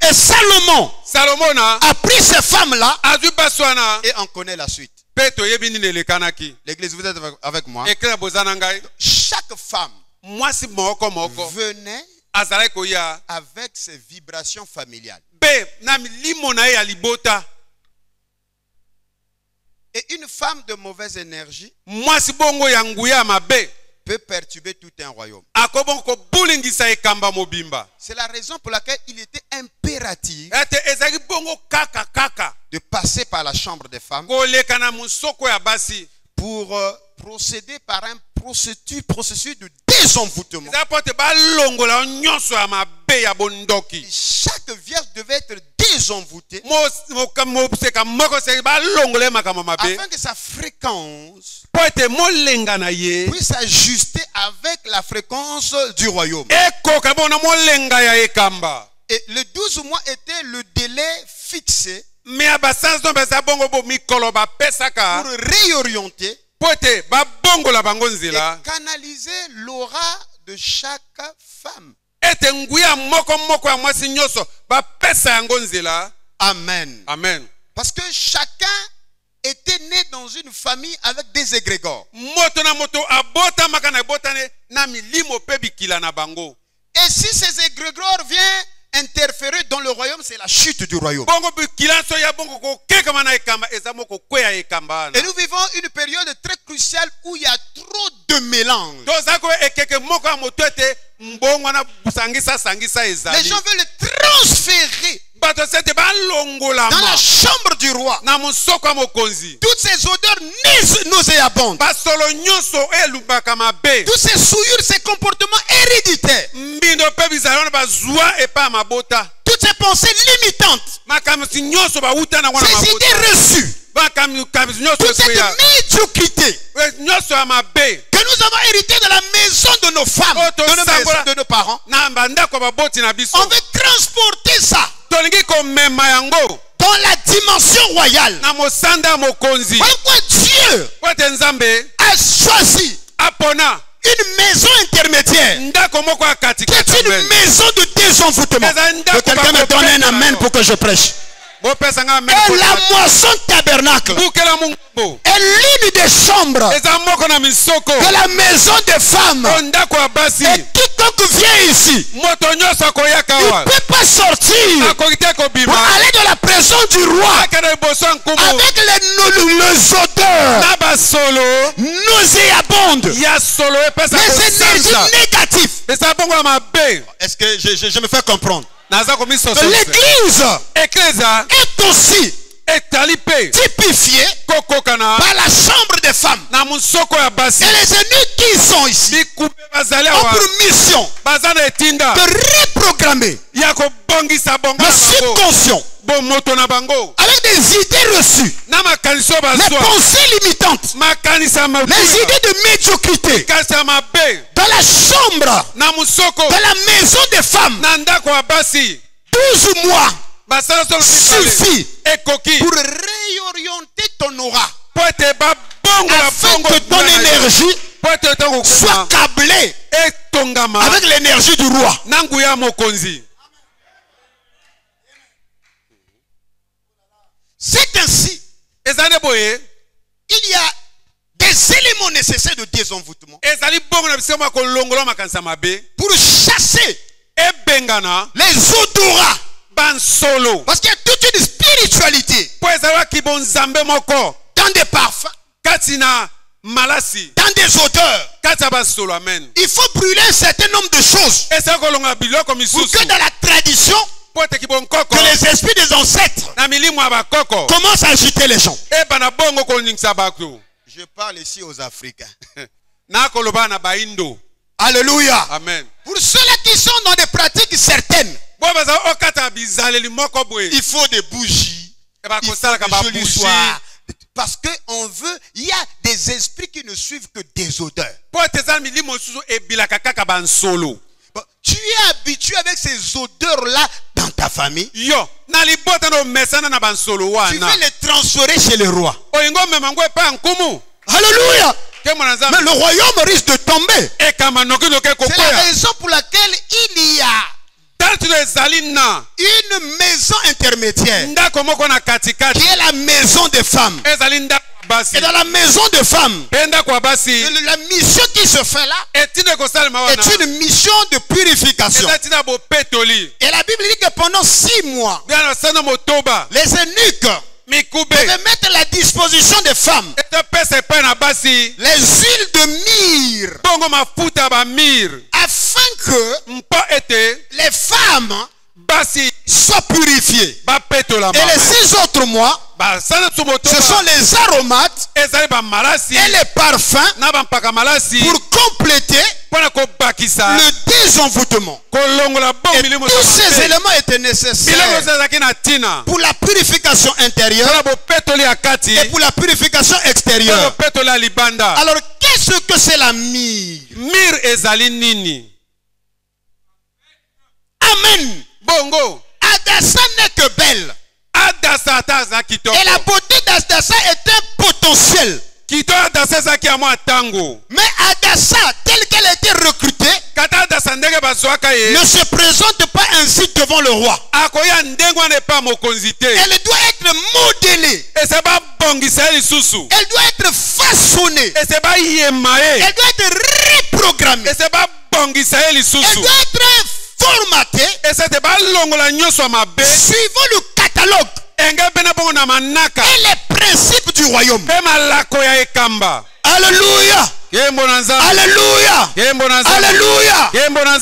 S4: Et Salomon a pris ces femmes-là et on connaît la suite. L'église, vous êtes avec moi? Chaque femme venait avec ses vibrations familiales. Et une femme de mauvaise énergie peut perturber tout un royaume. C'est la raison pour laquelle il était impératif de passer par la chambre des femmes pour procéder par un processus de désenvoûtement. Chaque vierge devait être désenvoûtée afin que sa fréquence puisse s'ajuster avec la fréquence du royaume. Et le 12 mois était le délai fixé pour réorienter et canaliser l'aura de chaque femme. Amen.
S3: Amen.
S4: Parce que chacun était né dans une famille avec des égrégores. Et si ces égrégores viennent interférer dans le royaume, c'est la chute du royaume. Et nous vivons une période très cruciale où il y a trop de mélange. Les gens veulent transférer dans la chambre du roi toutes ces odeurs nauséabondes, toutes ces souillures, ces comportements héréditaires, toutes ces pensées limitantes, ces idées reçues, toute cette médiocrité que nous avons hérité de la maison de nos femmes, de nos parents. On veut transporter ça dans la dimension royale. Pourquoi Dieu a choisi une maison intermédiaire qui est une maison de désenvoûtement? Que quelqu'un me donne un amen pour que je prêche. Et la moisson tabernacle est l'une des chambres de la maison des femmes. Et quiconque vient ici, il ne peut pas sortir pour aller dans la présence du roi avec les odeurs nauséabondes, les énergies négatives. Est-ce que je me fais comprendre? L'église est aussi typifié par la chambre des femmes. Et les eunuques qui sont ici ont pour mission de reprogrammer le subconscient avec des idées reçues, les pensées limitantes, les idées de médiocrité dans la chambre, dans la maison des femmes. 12 mois suffit pour réorienter ton aura afin que ton énergie soit câblée avec l'énergie du roi. C'est ainsi. Il y a des éléments nécessaires de désenvoûtement pour chasser les odorats. Parce qu'il y a toute une spiritualité dans des parfums, dans des odeurs. Il faut brûler un certain nombre de choses pour que dans la tradition, que les esprits des ancêtres commencent à agiter les gens. Je parle ici aux Africains. Alléluia. Amen. Pour ceux-là qui sont dans des pratiques certaines, il faut des bougies, il faut des jolies soirs. Parce qu'on veut, il y a des esprits qui ne suivent que des odeurs. Tu es habitué avec ces odeurs-là dans ta famille. Tu veux les transférer chez le roi. Alléluia. Mais le royaume risque de tomber. C'est la raison pour laquelle il y a une maison intermédiaire qui est la maison des femmes. Et dans la maison des femmes, la mission qui se fait là est une mission de purification. Et la Bible dit que pendant 6 mois, les eunuques devaient mettre à la disposition des femmes les huiles de myrrhe afin que les femmes soient purifiées. Et les 6 autres mois, ce sont les aromates et les parfums pour compléter le désenvoûtement. Et tous ces éléments étaient nécessaires pour la purification intérieure et pour la purification extérieure. Alors, qu'est-ce que c'est la myrrhe? Amen. Bongo. Adassa n'est que belle. Et la beauté d'Adassa est un potentiel. Mais Adassa, telle qu'elle a été recrutée, ne se présente pas ainsi devant le roi. Elle doit être modelée. Elle doit être façonnée. Elle doit être reprogrammée. Elle doit être formatée suivant le catalogue et les principes du royaume. Alléluia. Alléluia. Alléluia.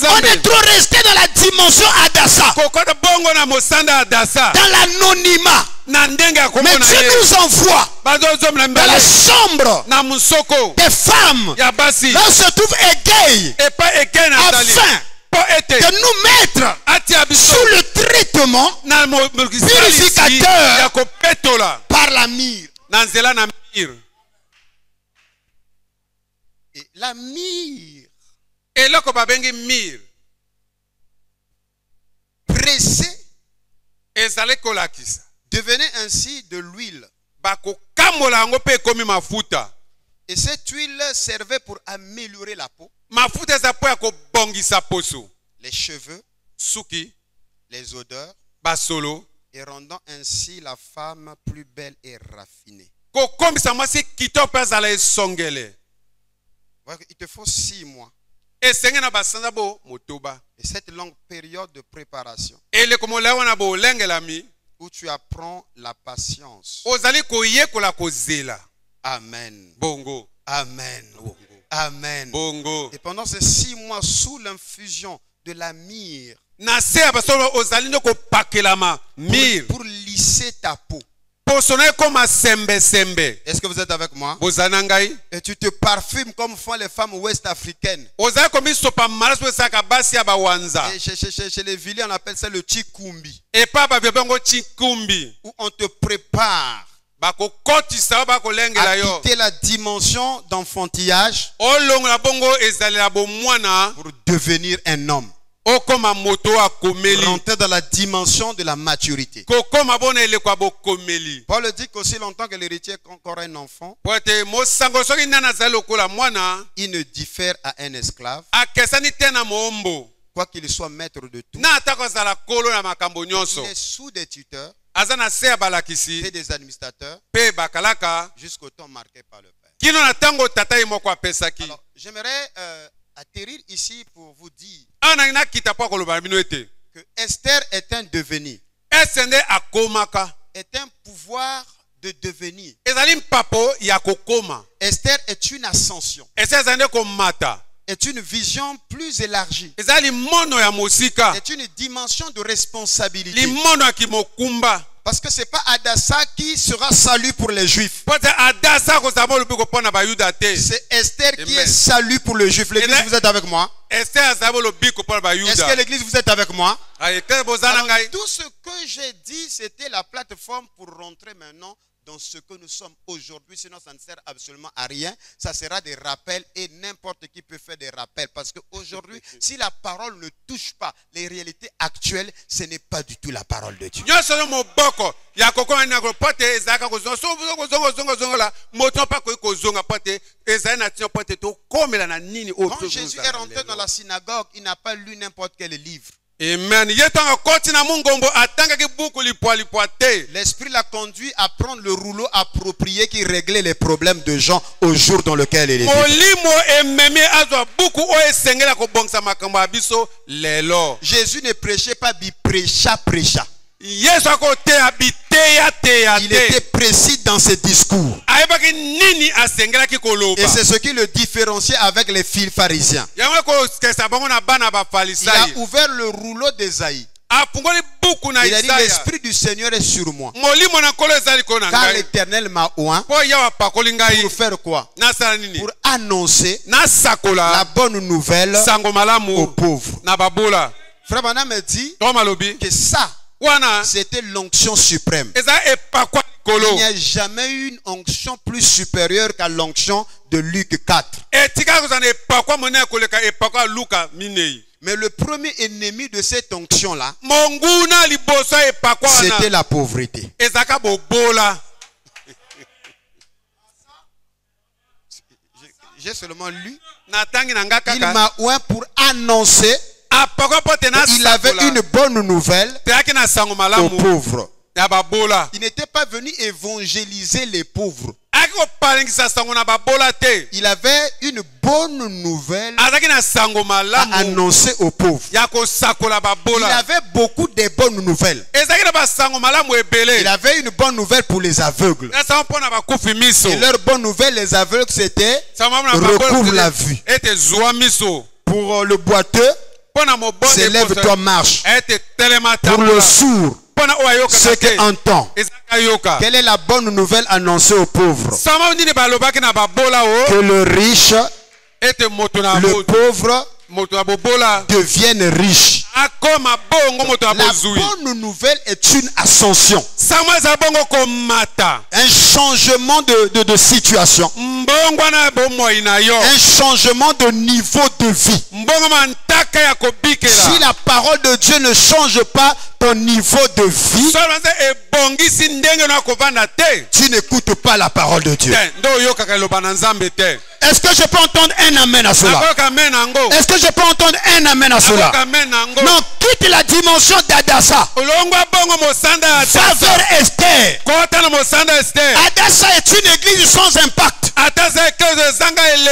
S4: On est trop resté dans la dimension Adassa, dans l'anonymat. Mais Dieu nous envoie dans la chambre des femmes. Là où se trouve Égaï, afin de nous mettre sous le traitement purificateur par la myrrhe. Et la myrrhe pressée devenait ainsi de l'huile. Et cette huile servait pour améliorer la peau, les cheveux, les odeurs, et rendant ainsi la femme plus belle et raffinée. Il te faut 6 mois
S2: Et cette longue période de préparation où tu apprends la patience. Amen.
S3: Bongo.
S2: Amen.
S3: Bongo.
S2: Amen.
S3: Bongo.
S2: Et pendant ces 6 mois sous l'infusion de la myrrhe, pour lisser ta peau. Est-ce que vous êtes avec moi? Et tu te parfumes comme font les femmes ouest-africaines. Et chez les villes, on appelle ça le chikumbi. Où on te prépare à quitter la dimension d'enfantillage pour devenir un homme. Rentrer dans la dimension de la maturité. Paul dit qu'aussi longtemps que l'héritier est encore un enfant, il ne diffère à un esclave, quoi qu'il soit maître de tout. Il est sous des tuteurs et des administrateurs jusqu'au temps marqué par le Père. Alors, j'aimerais atterrir ici pour vous dire que Esther est un devenir, est un pouvoir de devenir. Esther est une ascension, est une vision plus élargie, est une dimension de responsabilité. Parce que ce n'est pas Adassa qui sera salut pour les Juifs. C'est Esther qui est salut pour les Juifs. L'église, vous êtes avec moi? Est-ce que l'église, vous êtes avec moi? Alors, tout ce que j'ai dit, c'était la plateforme pour rentrer maintenant dans ce que nous sommes aujourd'hui. Sinon, ça ne sert absolument à rien. Ça sera des rappels et n'importe qui peut faire des rappels. Parce qu'aujourd'hui, si la parole ne touche pas les réalités actuelles, ce n'est pas du tout la parole de Dieu. Quand Jésus est rentré dans la synagogue, il n'a pas lu n'importe quel livre.
S3: Amen.
S2: L'Esprit l'a conduit à prendre le rouleau approprié qui réglait les problèmes de gens au jour dans lequel il était. Jésus ne prêchait pas, il prêcha. Il était précis dans ses discours. Et c'est ce qui le différenciait avec les fils pharisiens. Il a ouvert le rouleau d'Ésaïe. Il a dit, l'Esprit du Seigneur est sur moi, car l'Éternel m'a oint. Pour faire quoi? Pour annoncer la bonne nouvelle aux pauvres. Frère Branham me dit que ça, c'était l'onction suprême. Il n'y a jamais eu une onction plus supérieure qu'à l'onction de Luc 4. Mais le premier ennemi de cette onction-là, c'était la pauvreté. J'ai seulement lu. Il m'a oint pour annoncer qu'il avait une bonne nouvelle aux pauvres. Il n'était pas venu évangéliser les pauvres. Il avait une bonne nouvelle à annoncer aux pauvres. Il avait beaucoup de bonnes nouvelles. Il avait une bonne nouvelle pour les aveugles. Et leur bonne nouvelle, les aveugles, c'était recouvre la vue. Pour le boiteux, c'est lève-toi, marche. Pour le sourd, ce qui entend. Quelle est la bonne nouvelle annoncée aux pauvres? Que le riche, le pauvre deviennent riches. La bonne nouvelle est une ascension, un changement de situation, un changement de niveau de vie. Si la parole de Dieu ne change pas ton niveau de vie, tu n'écoutes pas la parole de Dieu. Est-ce que je peux entendre un amen à cela? Est-ce que je peux entendre un amen à cela? Non, qui
S4: quitte la dimension d'Adassa. Va vers Esther. Adassa est une église sans impact.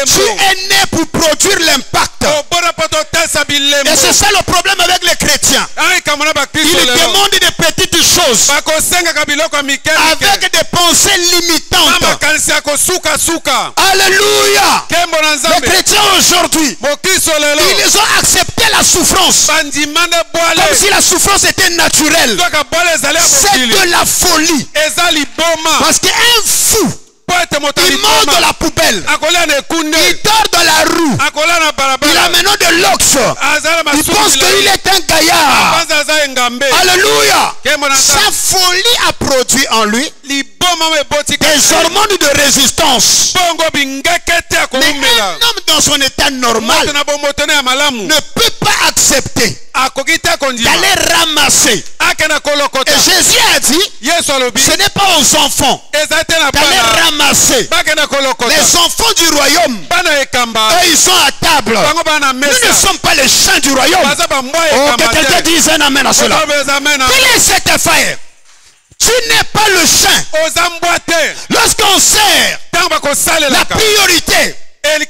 S4: Tu es né pour produire l'impact. Et c'est ça le problème avec les chrétiens. Ils demandent des petites choses avec des pensées limitantes. Alléluia. Les chrétiens aujourd'hui, ils ont accepté la souffrance comme si la souffrance était naturelle. C'est de la folie. Parce qu'un fou, il mord dans la poubelle, il dort dans la rue, il a maintenant de l'ox, il pense qu'il est un gaillard. Alléluia. Sa folie a produit en lui des hormones de résistance. Mais un homme dans son état normal ne peut pas accepter d'aller ramasser. Et Jésus a dit, ce n'est pas aux enfants d'aller ramasser. Les enfants du royaume, eux ils sont à table. Nous ne sommes pas les chiens du royaume. Oh, que quelqu'un dise un amen à cela. Quelle est cette affaire? Tu n'es pas le chien. Lorsqu'on sert, la priorité, c'est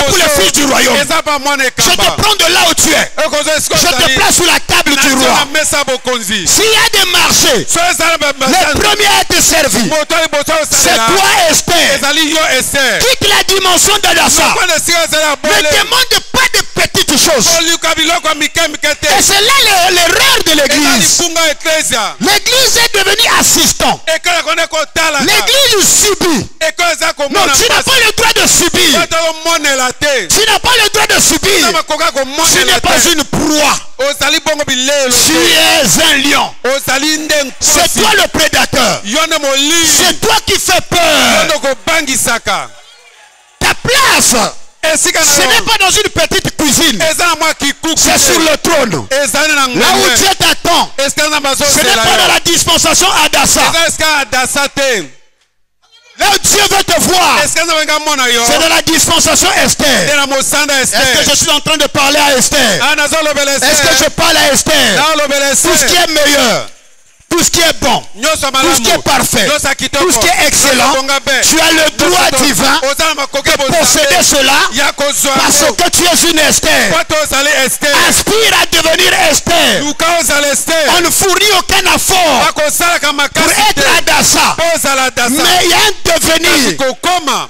S4: pour les fils du royaume. Je te prends de là où tu es. Je te place sur la table du roi. S'il y a des marchés, le premier à te servir, c'est toi, Esther. Quitte la dimension d'Adassa. Ne demande pas de petites choses. Et c'est là l'erreur de l'église. L'église est devenue assistant. L'église subit. Non, tu n'as pas le droit de subir. Tu n'as pas le droit de subir. Tu n'es pas une proie. Tu es un lion. C'est toi le prédateur. C'est toi qui fais peur. Ta place, ce n'est pas dans une petite cuisine. C'est sur le trône. Là où Dieu t'attend, ce n'est pas dans la dispensation Adassa. Là où Dieu veut te voir, c'est dans la dispensation Esther. Est-ce que je suis en train de parler à Esther? Est-ce que je parle à Esther? Tout ce qui est meilleur, tout ce qui est bon, tout ce qui est parfait, tout ce qui est excellent, tu as le droit divin de posséder cela parce que tu es une Esther. Aspire à devenir Esther. On ne fournit aucun effort pour être Adassa. Mais il y a un devenir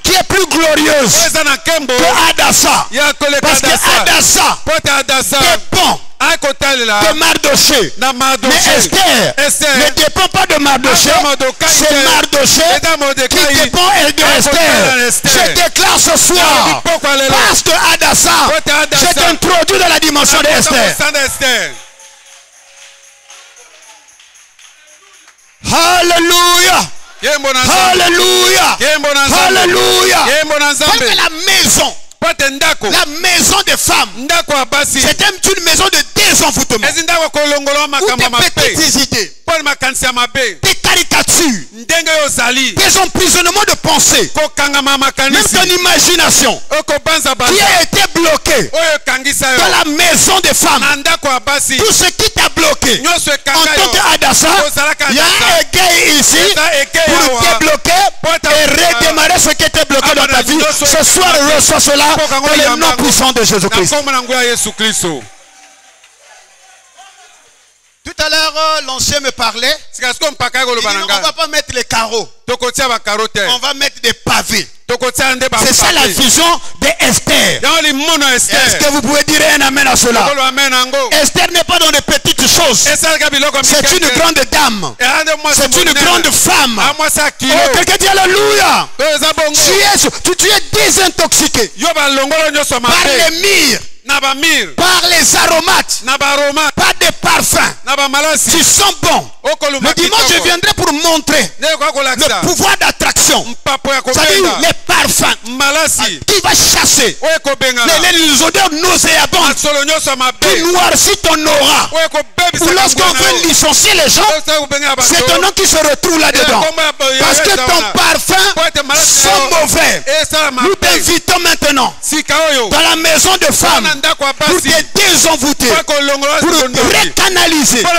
S4: qui est plus glorieux que Adassa. Parce que Adassa dépend de Mardoché. Mais Esther ne dépend pas de Mardoché. C'est Mardoché qui dépend de Esther. Je déclare ce soir, parce que Adassa, je t'introduis dans la dimension d'Esther. Alléluia. Alléluia. Alléluia. La maison. La maison des femmes, c'est une maison de désenvoûtement. Ou des petites idées, des caricatures, des emprisonnements de pensée, même ton imagination qui a été bloqué dans la maison des femmes. Tout ce qui t'a bloqué en tant qu'Adassa, il y a un écueil ici pour débloquer et redémarrer ce qui était bloqué dans ta vie. Ce soir, reçois cela dans le nom puissant de Jésus-Christ. Tout à l'heure, l'ancien me parlait. Il dit, on ne va pas mettre les carreaux. On va mettre des pavés. C'est ça la vision d'Esther. Est-ce que vous pouvez dire un amen à cela? Esther n'est pas dans les petites choses. C'est une grande dame. C'est une grande femme. Oh, quelqu'un dit alléluia. Tu es désintoxiqué par les mires, par les aromates, pas des parfums. Tu sens bon. Le dimanche, je viendrai pour montrer le pouvoir d'attraction. C'est-à-dire les parfums qui va chasser les odeurs nauséabondes qui noircit ton aura. Ou lorsqu'on veut licencier les gens, c'est ton nom qui se retrouve là-dedans. Parce que ton parfum sent mauvais. Nous t'invitons maintenant dans la maison de femmes pour te désenvoûter, pour recanaliser ton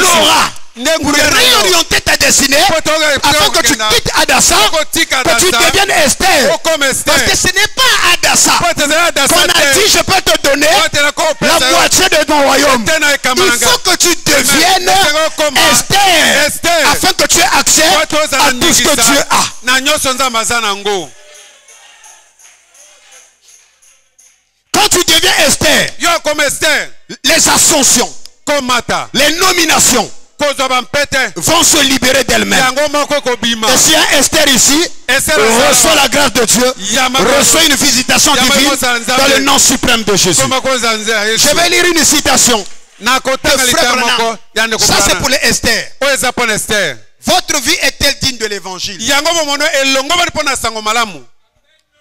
S4: aura, pour réorienter ta destinée afin que tu quittes Adassa, que tu deviennes Esther. Parce que ce n'est pas Adassa qu'on a dit je peux te donner la moitié de ton royaume. Il faut que tu deviennes Esther afin que tu aies accès à tout ce que Dieu a. Quand tu deviens Esther, les ascensions, les nominations vont se libérer d'elles-mêmes. Et si un Esther ici reçoit la grâce de Dieu, reçoit une visitation divine dans le nom suprême de Jésus. Je vais lire une citation. Ça c'est pour les Esther. Votre vie est-elle digne de l'évangile?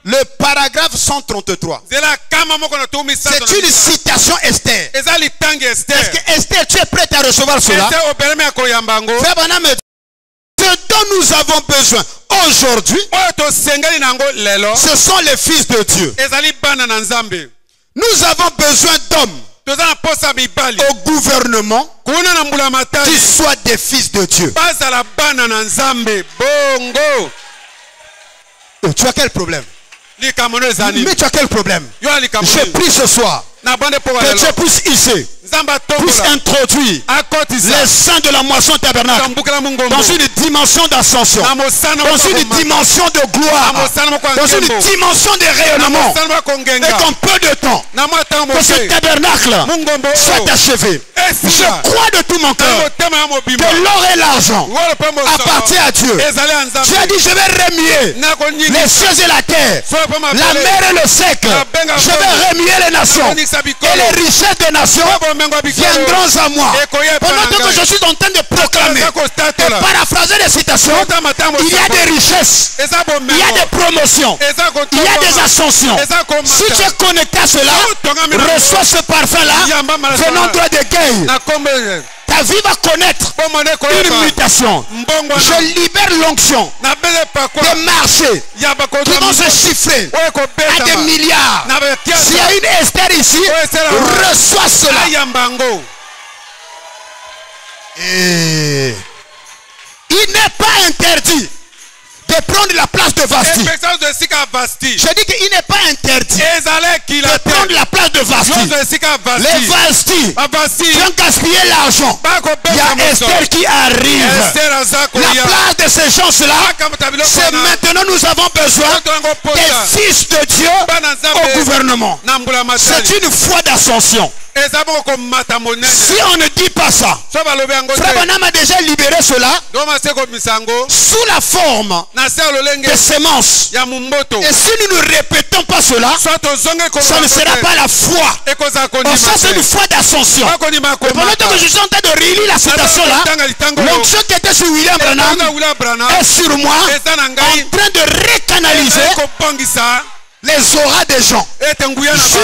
S4: Le paragraphe 133. C'est une citation Esther. Est-ce que Esther, tu es prête à recevoir cela? Frère Branham, ce dont nous avons besoin aujourd'hui, ce sont les fils de Dieu. Nous avons besoin d'hommes au gouvernement qui soient des fils de Dieu. Tu as quel problème? Mais tu as quel problème? J'ai pris ce soir que Dieu puisse hisser, puisse introduire les saints de la moisson tabernacle dans une dimension d'ascension, dans une dimension de gloire, dans une dimension de rayonnement, et qu'en peu de temps que ce tabernacle soit achevé. Je crois de tout mon cœur que l'or et l'argent appartiennent à Dieu. Tu as dit je vais remuer les cieux et la terre, la mer et le sec. Je vais remuer les nations et les richesses des nations viendront à moi. Pendant que je suis en train de proclamer et paraphraser les citations, il y a des richesses, il y a des promotions, il y a des ascensions. Si tu es connecté à cela, reçois ce parfum-là venant droit de guerre. Ta vie va connaître une mutation. Je libère l'onction des marchés qui vont se chiffrer à des milliards. S'il y a une Esther ici, reçois cela. Et il n'est pas interdit de prendre la place de Vasti. Je dis qu'il n'est pas interdit de prendre la place de Vasti. Les Vasti qui ont gaspillé l'argent. Il y a Esther qui arrive. La place de ces gens-là, c'est maintenant nous avons besoin des fils de Dieu au gouvernement. C'est une foi d'ascension. Si on ne dit pas ça, Frère Branham a déjà libéré cela sous la forme de sémences. Et si nous ne répétons pas cela, ça ne sera pas la foi. Ça c'est une foi d'ascension. Pendant que je suis en train de relire la citation là, l'onction qui était sur William Branham est sur moi, en train de recanaliser les auras des gens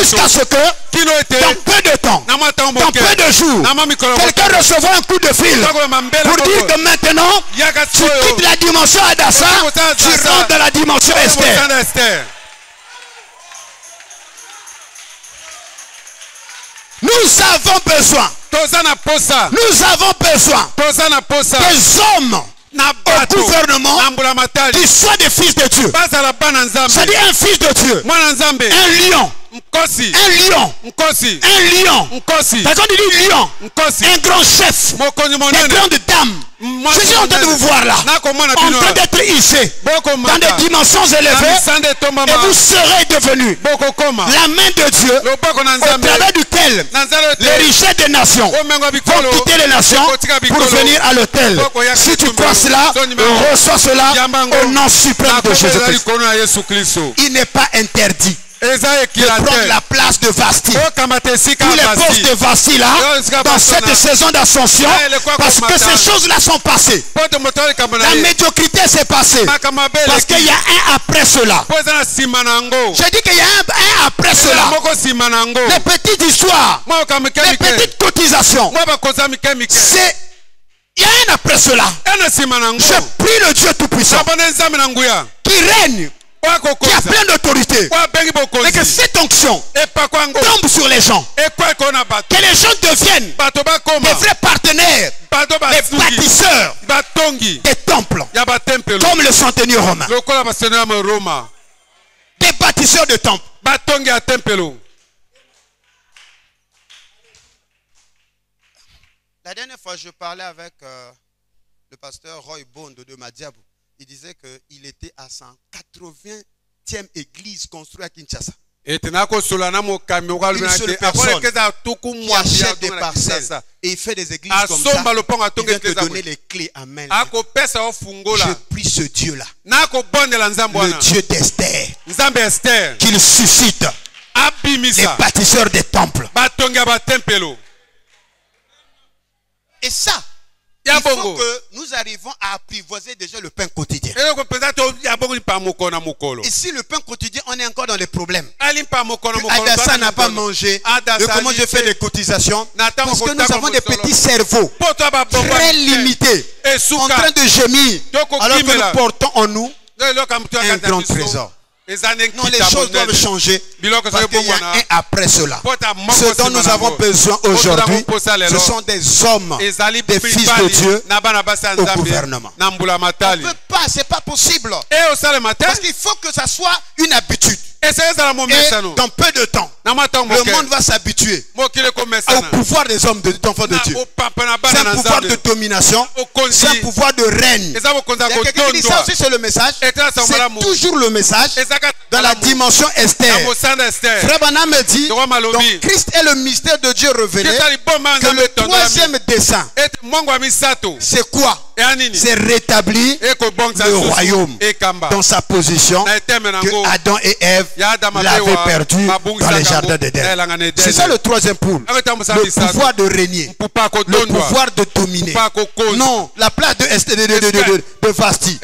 S4: jusqu'à ce que dans peu de temps, dans peu de jours, quelqu'un recevra un coup de fil pour dire que maintenant tu quittes la dimension Adassa, tu rentres dans la dimension Esther. Nous avons besoin des hommes au gouvernement qui soient des fils de Dieu. C'est-à-dire un fils de Dieu, un lion. Un lion. Quand on dit lion, un grand chef, des grandes dames. Je suis en train de vous voir là, en train d'être hissé dans des dimensions élevées, et vous serez devenus la main de Dieu au travers duquel les richesses des nations vont quitter les nations pour venir à l'autel. Si tu crois cela, reçois cela au nom suprême de Jésus-Christ. Il n'est pas interdit de prendre la place de Vasti. Tous les postes de Vasti là, dans cette saison d'ascension, parce que ces choses-là sont passées. La médiocrité s'est passée. Parce qu'il y a un après cela. J'ai dit qu'il y a un après cela. Les petites histoires, les petites cotisations. Il y a un après cela. Je prie le Dieu Tout-Puissant qui règne, qui a plein d'autorité, et que cette onction tombe sur les gens, que les gens deviennent des vrais partenaires, des bâtisseurs des temples, comme le centenier romain, des bâtisseurs de temples. La dernière fois, je parlais avec le pasteur Roy Bond de Madiabou. Il disait qu'il était à 180e église construite à Kinshasa. Une seule personne qui achète des parcelles et il fait des églises comme ça. Il vient te donner les clés. Amen. Je prie ce Dieu-là, le Dieu d'Esther, qu'il suscite les bâtisseurs des temples. Et ça, il faut que nous arrivons à apprivoiser déjà le pain quotidien. Et si le pain quotidien, on est encore dans les problèmes. Adassa n'a pas mangé. Comment je fais des cotisations? Parce que nous avons des petits cerveaux très limités, en train de gémir, alors que nous portons en nous un grand trésor. Non, les choses doivent changer parce qu'il y a un après cela. Ce dont nous avons besoin aujourd'hui, ce sont des hommes, des fils de Dieu au gouvernement. On ne peut pas, c'est pas possible. Parce qu'il faut que ça soit une habitude. Et dans peu de temps, le monde va s'habituer au pouvoir des hommes, d'enfants de Dieu. C'est un pouvoir de domination, c'est un pouvoir de règne. Il y a quelqu'un qui dit ça aussi, c'est le message. C'est toujours le message dans la dimension Esther. Frère Branham me dit, donc Christ est le mystère de Dieu révélé, que le troisième dessein, c'est quoi? C'est rétablir le royaume dans sa position que Adam et Ève l'avaient perdu dans les jardins d'Éden. C'est ça le troisième pôle. Le pouvoir de régner, le pouvoir de dominer. Non, la place de Vasti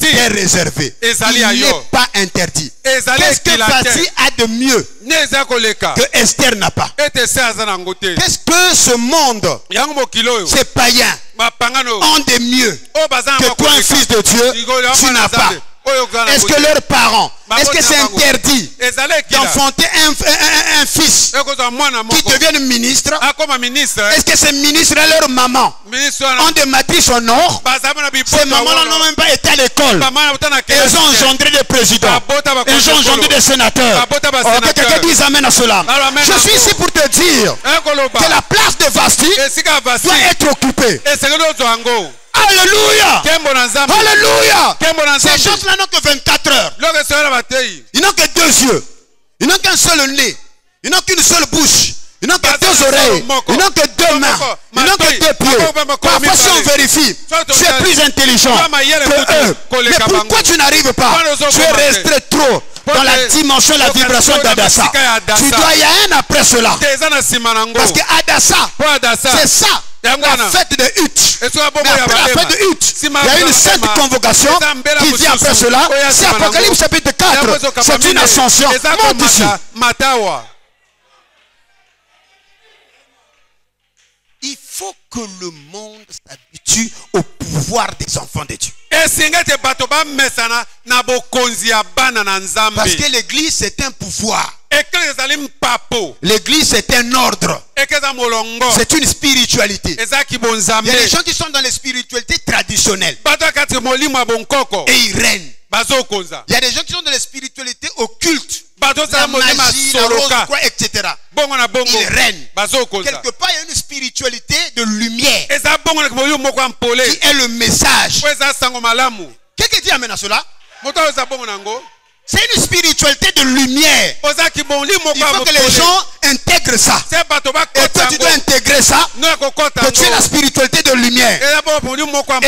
S4: est réservée. Il n'est pas interdit. Qu'est-ce que Vasti a de mieux que Esther n'a pas? Qu'est-ce que ce monde, ces païens, ont de mieux que toi, un fils de Dieu, tu n'as pas? Est-ce que leurs parents, est-ce que c'est interdit d'enfanter un fils qui devienne ministre? Est-ce que ces ministres et leurs mamans ont des matrices en or? Ces mamans n'ont même pas été à l'école. Elles ont engendré des présidents. Elles ont engendré des sénateurs. Que quelqu'un dise amen à cela. Je suis ici pour te dire que la place de Vasti doit être occupée. Alléluia! Alléluia! Ces gens-là n'ont que 24 heures. Ils n'ont que 2 yeux. Ils n'ont qu'un seul nez. Ils n'ont qu'une seule bouche. Ils n'ont que 2 oreilles. Ils n'ont que 2 mains. Ils n'ont que 2 pieds. Parfois, si on vérifie, tu es plus intelligent que eux. Mais pourquoi tu n'arrives pas? Tu es resté trop dans la dimension, la vibration d'Adassa. Tu dois, il y a un après cela. Parce que Adassa, c'est ça. La fête de Hutt. Mais après la fête de Hutt, il y a une sainte convocation qui vient après cela. C'est Apocalypse chapitre 4. C'est une ascension. Monte ici. Il faut que le monde s'habitue au pouvoir des enfants de Dieu. Parce que l'église c'est un pouvoir. L'église c'est un ordre. C'est une spiritualité. Il y a des gens qui sont dans les spiritualités traditionnelles et ils règnent. Il y a des gens qui sont dans les spiritualités occultes, la magie, la rose, etc. Ils règnent. Quelque part, il y a une spiritualité de lumière qui est le message. Quelqu'un dit amen à cela? C'est une spiritualité de lumière. Il faut que les gens intègrent ça. Et toi, tu dois intégrer intégrer ça, que tu es la spiritualité de lumière. Et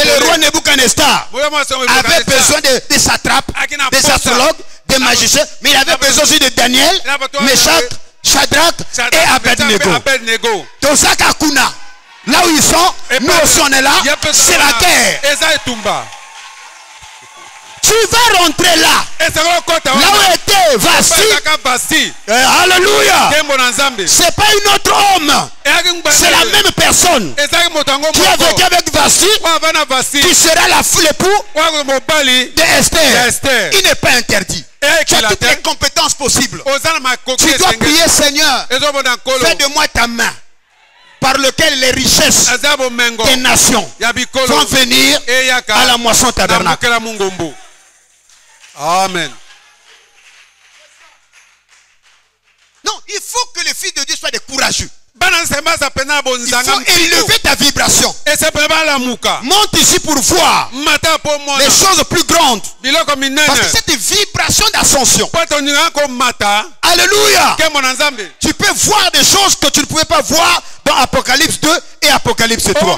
S4: le roi Nebuchadnezzar avait besoin des satrapes, des astrologues, des magiciens, mais il avait besoin aussi de Daniel, Meshach, Shadrach et Abednego. Tosaka Kuna, là où ils sont, nous aussi on est là, c'est la guerre. Tu vas rentrer là. Là où était Vasti. Alléluia. C'est pas un autre homme. C'est la même personne qui a vécu avec Vasti, qui sera l'époux d'Esther. Il n'est pas interdit. Tu as toutes les compétences possibles. Tu dois prier, Seigneur, fais de moi ta main par lequel les richesses des nations vont venir à la moisson tabernacle.
S3: Amen.
S4: Non, il faut que les fils de Dieu soient des courageux. Il faut élever ta vibration. Monte ici pour voir les choses plus grandes. Parce que cette vibration d'ascension, alléluia, tu peux voir des choses que tu ne pouvais pas voir dans Apocalypse 2 et Apocalypse 3.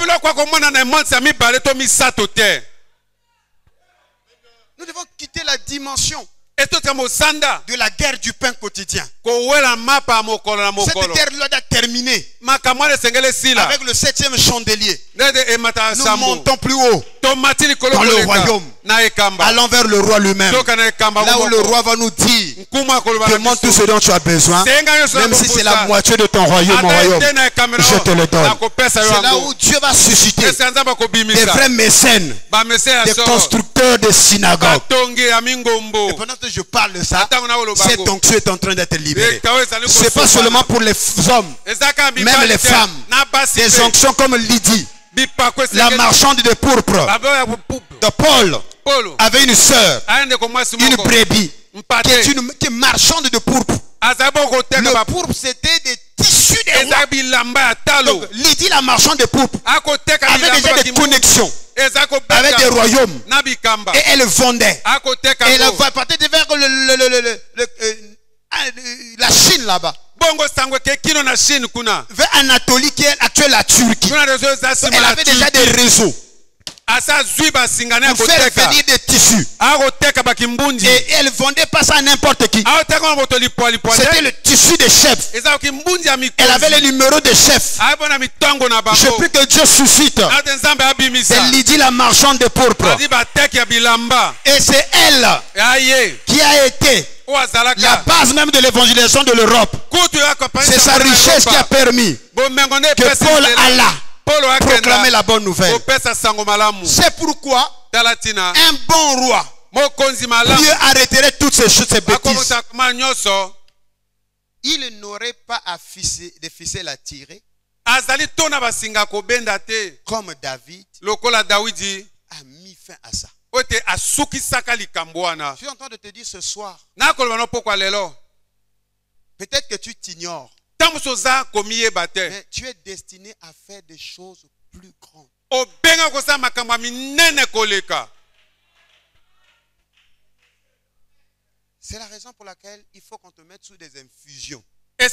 S4: Nous devons quitter la dimension de la guerre du pain quotidien. Cette guerre-là doit terminer avec le 7e chandelier. Nous montons plus haut dans le royaume, allons vers le roi lui-même, là où le roi va nous dire: demande tout ce dont tu as besoin, même si c'est la moitié de ton royaume, je te le donne. C'est là où Dieu va susciter des vrais mécènes, des constructeurs de synagogues. Et pendant que je parle de ça, cette onction est en train d'être libérée. Ce n'est pas seulement pour les hommes, même les femmes. Des onctions comme Lydie, la marchande de pourpre, de Paul, avait une sœur, une brebis, qui est marchande de pourpre. Le pourpre, c'était des tissus des rois. Donc, Lydie, la marchande de pourpre, avait déjà des connexions avec des royaumes. Et elle vendait. Et elle va partir vers la Chine là-bas. Vers Anatolie qui est actuelle la Turquie. Elle avait déjà des réseaux pour faire venir des tissus. Et elle ne vendait pas ça à n'importe qui. C'était le tissu des chefs. Elle avait le numéro des chefs. Je prie que Dieu suscite. C'est Lydie la marchande de pourpre. Et c'est elle qui a été la base même de l'évangélisation de l'Europe. C'est sa richesse qui a permis que Paul alla proclamer la bonne nouvelle. C'est pourquoi un bon roi, Dieu arrêterait toutes ces choses, ces bêtises. Il n'aurait pas de ficelle à tirer comme David a mis fin à ça. Je suis en train de te dire ce soir, peut-être que tu t'ignores, mais tu es destiné à faire des choses plus grandes. C'est la raison pour laquelle il faut qu'on te mette sous des infusions. Il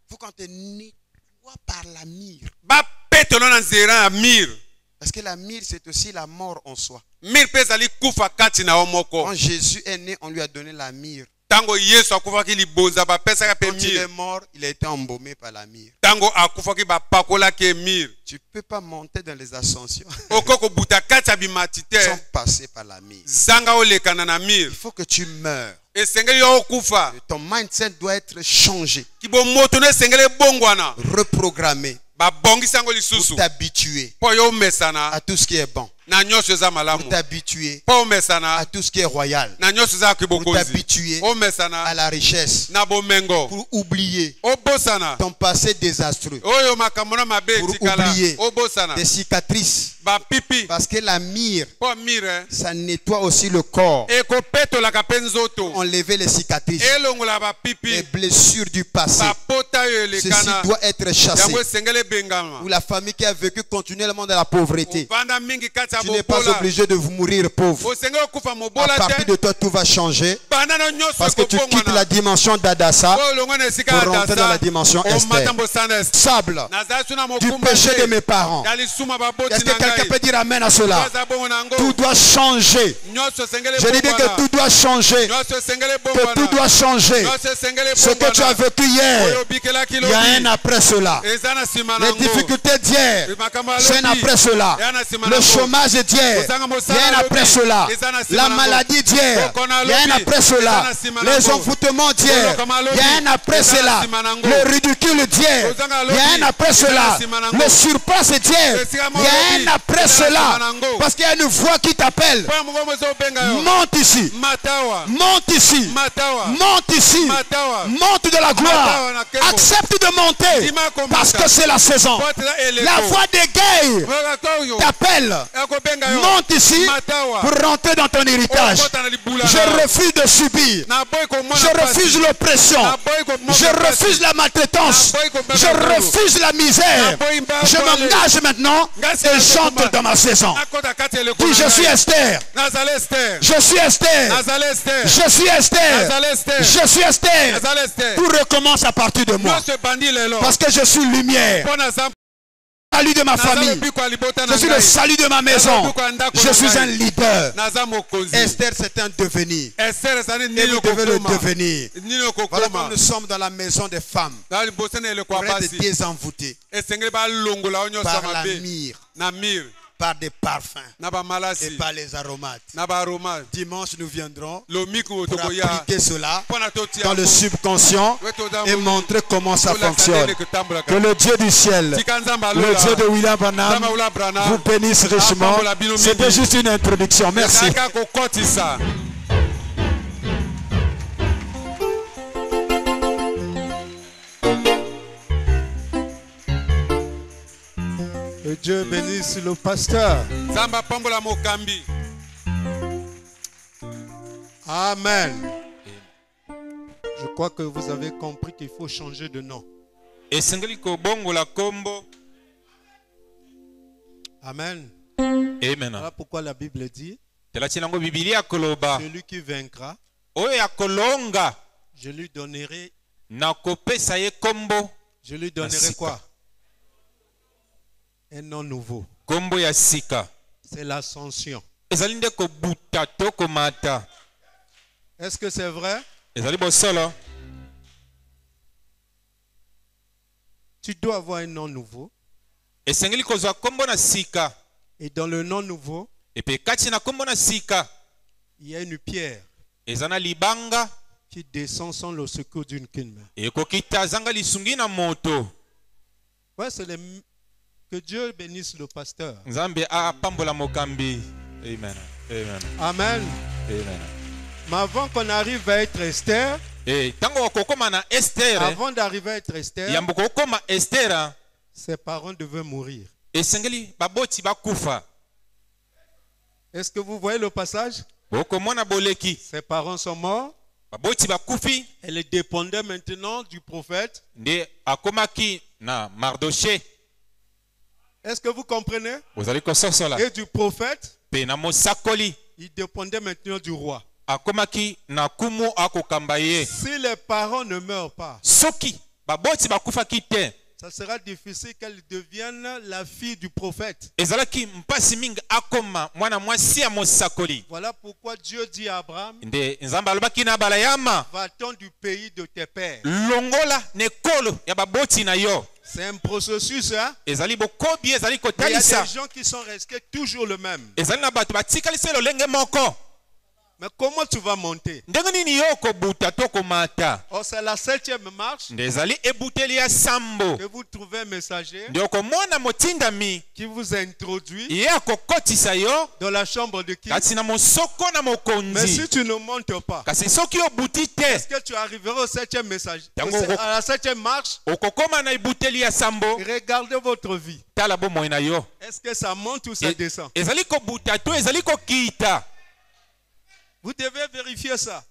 S4: faut qu'on te nettoie par la myrrhe. Parce que la myrrhe, c'est aussi la mort en soi. Quand Jésus est né, on lui a donné la myrrhe. Quand il est mort, il a été embaumé par la myrrhe. Tu ne peux pas monter dans les ascensions sans passer par la myrrhe. Il faut que tu meurs. Ton mindset doit être changé, reprogrammé, pour t'habituer à tout ce qui est bon, pour t'habituer à tout ce qui est royal, pour t'habituer à la richesse, pour oublier ton passé désastreux, pour oublier des cicatrices. Parce que la myrrhe, ça nettoie aussi le corps. Enlever les cicatrices, les blessures du passé. Ceci doit être chassé. Ou la famille qui a vécu continuellement dans la pauvreté, Tu n'es pas obligé de vous mourir pauvre. À partir de toi, tout va changer. Parce que tu quittes la dimension d'Adassa pour rentrer dans la dimension Esther. Sable du péché de mes parents. Est-ce que quelqu'un peut dire amen à cela? Tout doit changer. Je dis que tout doit changer. Que tout doit changer. Ce que tu as vécu hier, il y a un après cela. Les difficultés d'hier, c'est un après cela. Le chômage d'hier, il y a un après cela. La maladie d'hier, il y a un après cela. Les envoûtements d'hier, il y a un après cela. Le ridicule d'hier, il y a un après cela. Le surpasse d'hier, il y a un après cela. Parce qu'il y a une voix qui t'appelle. Monte ici. Monte ici. Monte ici. Monte de la gloire. Accepte de monter. Parce que c'est la saison. La voix des guerres t'appelle. Monte ici pour rentrer dans ton héritage. Je refuse de subir. Je refuse l'oppression. Je refuse la maltraitance. Je refuse la misère. Je m'engage maintenant et j'entre dans ma saison. Dis, je suis Esther. Je suis Esther. Je suis Esther. Je suis Esther. Tout recommence à partir de moi. Parce que je suis lumière. Salut de ma famille. Je suis le salut de ma maison. Je suis un leader. Esther, c'est un devenir. Et vous devez le devenir. Voilà comme nous sommes dans la maison des femmes. Près de désenvoûter. Par la myrrhe. Par des parfums et par les aromates. Dimanche, nous viendrons pour appliquer cela dans le subconscient et montrer comment ça fonctionne. Que le Dieu du ciel, le Dieu de William Branham, vous bénisse richement. C'était juste une introduction. Merci. Que Dieu bénisse le pasteur. Amen. Je crois que vous avez compris qu'il faut changer de nom. Amen. Voilà pourquoi la Bible dit celui qui vaincra, je lui donnerai quoi? Un nom nouveau. C'est l'ascension. Est-ce que c'est vrai? Tu dois avoir un nom nouveau. Et dans le nom nouveau, il y a une pierre qui descend sans le secours d'une main. Ouais, c'est les... Que Dieu bénisse le pasteur. Amen. Amen. Amen. Mais avant qu'on arrive à être Esther, avant d'arriver à être Esther, ses parents devaient mourir. Est-ce que vous voyez le passage? Ses parents sont morts. Elle dépendait maintenant du prophète. Est-ce que vous comprenez? Et du prophète, il dépendait maintenant du roi. Si les parents ne meurent pas, ça sera difficile qu'elle devienne la fille du prophète. Voilà pourquoi Dieu dit à Abraham, va-t'en du pays de tes pères. C'est un processus, hein? Il y a des gens qui sont restés toujours le même. Mais comment tu vas monter? Oh, c'est la 7e marche que vous trouvez un messager qui vous introduit dans la chambre de qui? Mais si tu ne montes pas, est-ce que tu arriveras au 7e message? À la 7e marche, regardez votre vie. Est-ce que ça monte ou ça descend? Vous devez vérifier ça.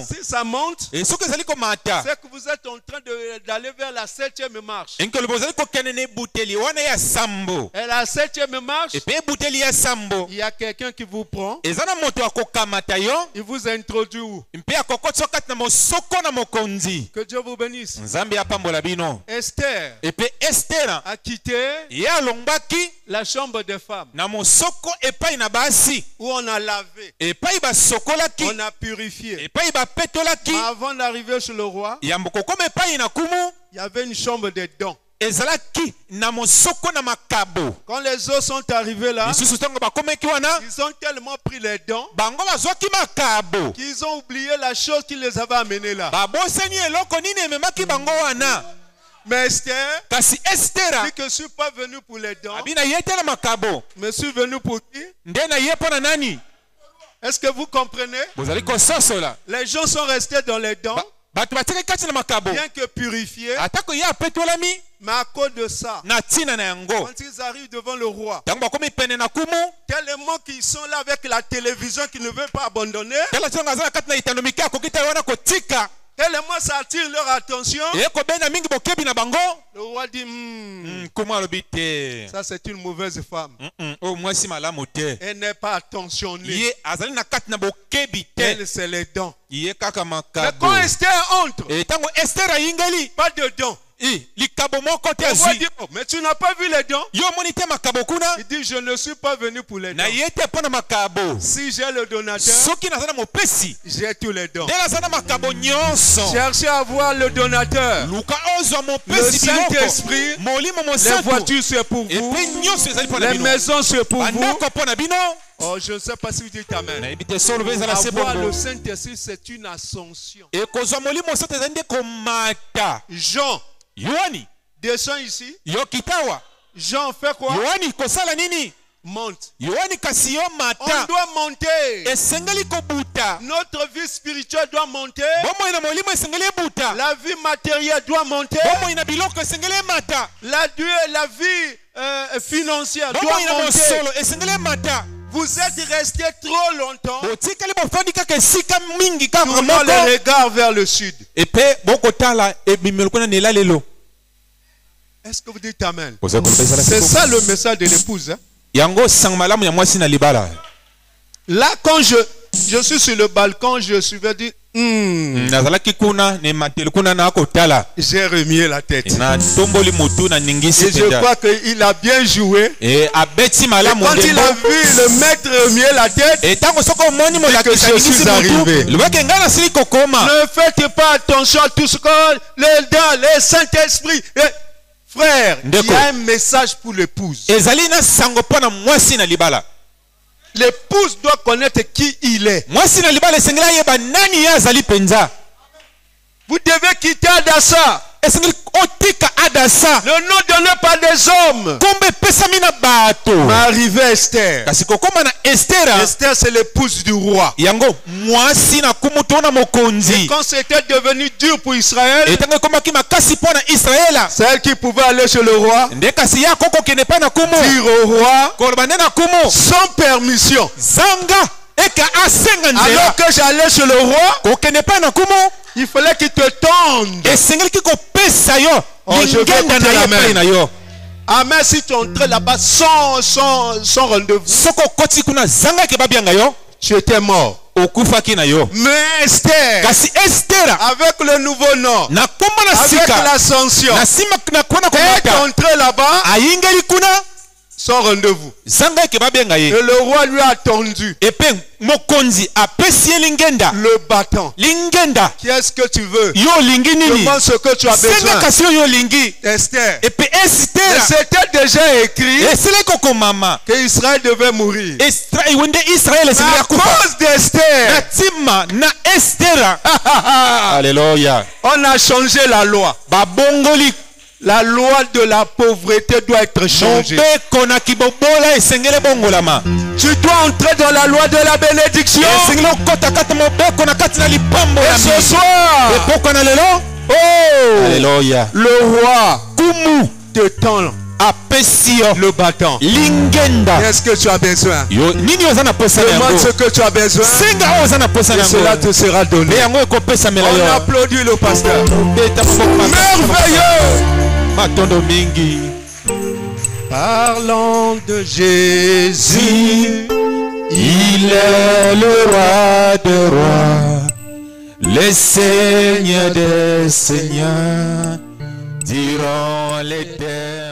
S4: Si ça monte, c'est que vous êtes en train d'aller vers la 7e marche. Et la 7e marche, il y a quelqu'un qui vous prend. Il vous introduit où? Que Dieu vous bénisse. Esther a quitté la chambre des femmes où on a lavé, on a purifié. Mais avant d'arriver chez le roi, il y avait une chambre des dons. Quand les autres sont arrivés là, ils ont tellement pris les dons qu'ils ont oublié la chose qui les avait amenés là. Mais Esther dit que je ne suis pas venu pour les dons, mais je suis venu pour qui? Est-ce que vous comprenez? Les gens sont restés dans les dons, bien que purifiés, mais à cause de ça, quand ils arrivent devant le roi, tellement qu'ils sont là avec la télévision qu'ils ne veulent pas abandonner, tellement ça attire leur attention, le roi dit ça c'est une mauvaise femme. Elle n'est pas attentionnée. Elle c'est les dons. Mais quand Esther entre, pas de dons. Mais tu n'as pas vu les dons? Il dit je ne suis pas venu pour les dons. Si j'ai le donateur, j'ai tous les dons. Cherchez à voir le donateur. Le Saint-Esprit, les voitures c'est pour vous, les maisons c'est pour vous. Oh, je ne sais pas si vous dites amen. Avoir le Saint-Esprit c'est une ascension. Jean, descends ici. Jean fait quoi? Monte. On doit monter. Notre vie spirituelle doit monter. La vie matérielle doit monter. La vie financière doit monter. Vous êtes resté trop longtemps. Tournons les regards vers le sud. Est-ce que vous dites amen? C'est ça le message de l'épouse. Hein? Là, quand je suis sur le balcon, je suis dit, j'ai remué la tête. Et je crois qu'il a bien joué. Et quand il a vu le maître remuer la tête, et que je suis arrivé. Ne faites pas attention à tout ce que le Saint-Esprit. Frère, il y a un message pour l'épouse. L'épouse doit connaître qui il est. Vous devez quitter Adassa. Le nom donné par des hommes. Mais arrivé Esther. Esther c'est l'épouse du roi. Et quand c'était devenu dur pour Israël, c'est elle qui pouvait aller chez le roi, dire au roi sans permission. Alors que j'allais chez le roi, il fallait qu'il te tende. Oh, je veux écouter l'amen. Amen, si tu entres là-bas sans rendez-vous, tu étais mort. Mais Esther, avec le nouveau nom, avec l'ascension, est entré là-bas sans rendez-vous. Et le roi lui a attendu. Le bâton. Qui est-ce que tu veux? Demande ce que tu as besoin. Esther. C'était déjà écrit que Israël devait mourir. À cause d'Esther, alléluia, on a changé la loi. La loi de la pauvreté doit être changée. Tu dois entrer dans la loi de la bénédiction. Et ce soir, oh, alléluia, le roi te tend
S1: le bâton.
S4: Qu'est-ce que tu as besoin? Demande ce que tu as besoin. Et cela te sera donné. On applaudit le pasteur. Merveilleux. Parlons de Jésus.
S1: Il est le roi des rois, le Seigneur des seigneurs, diront l'éternel.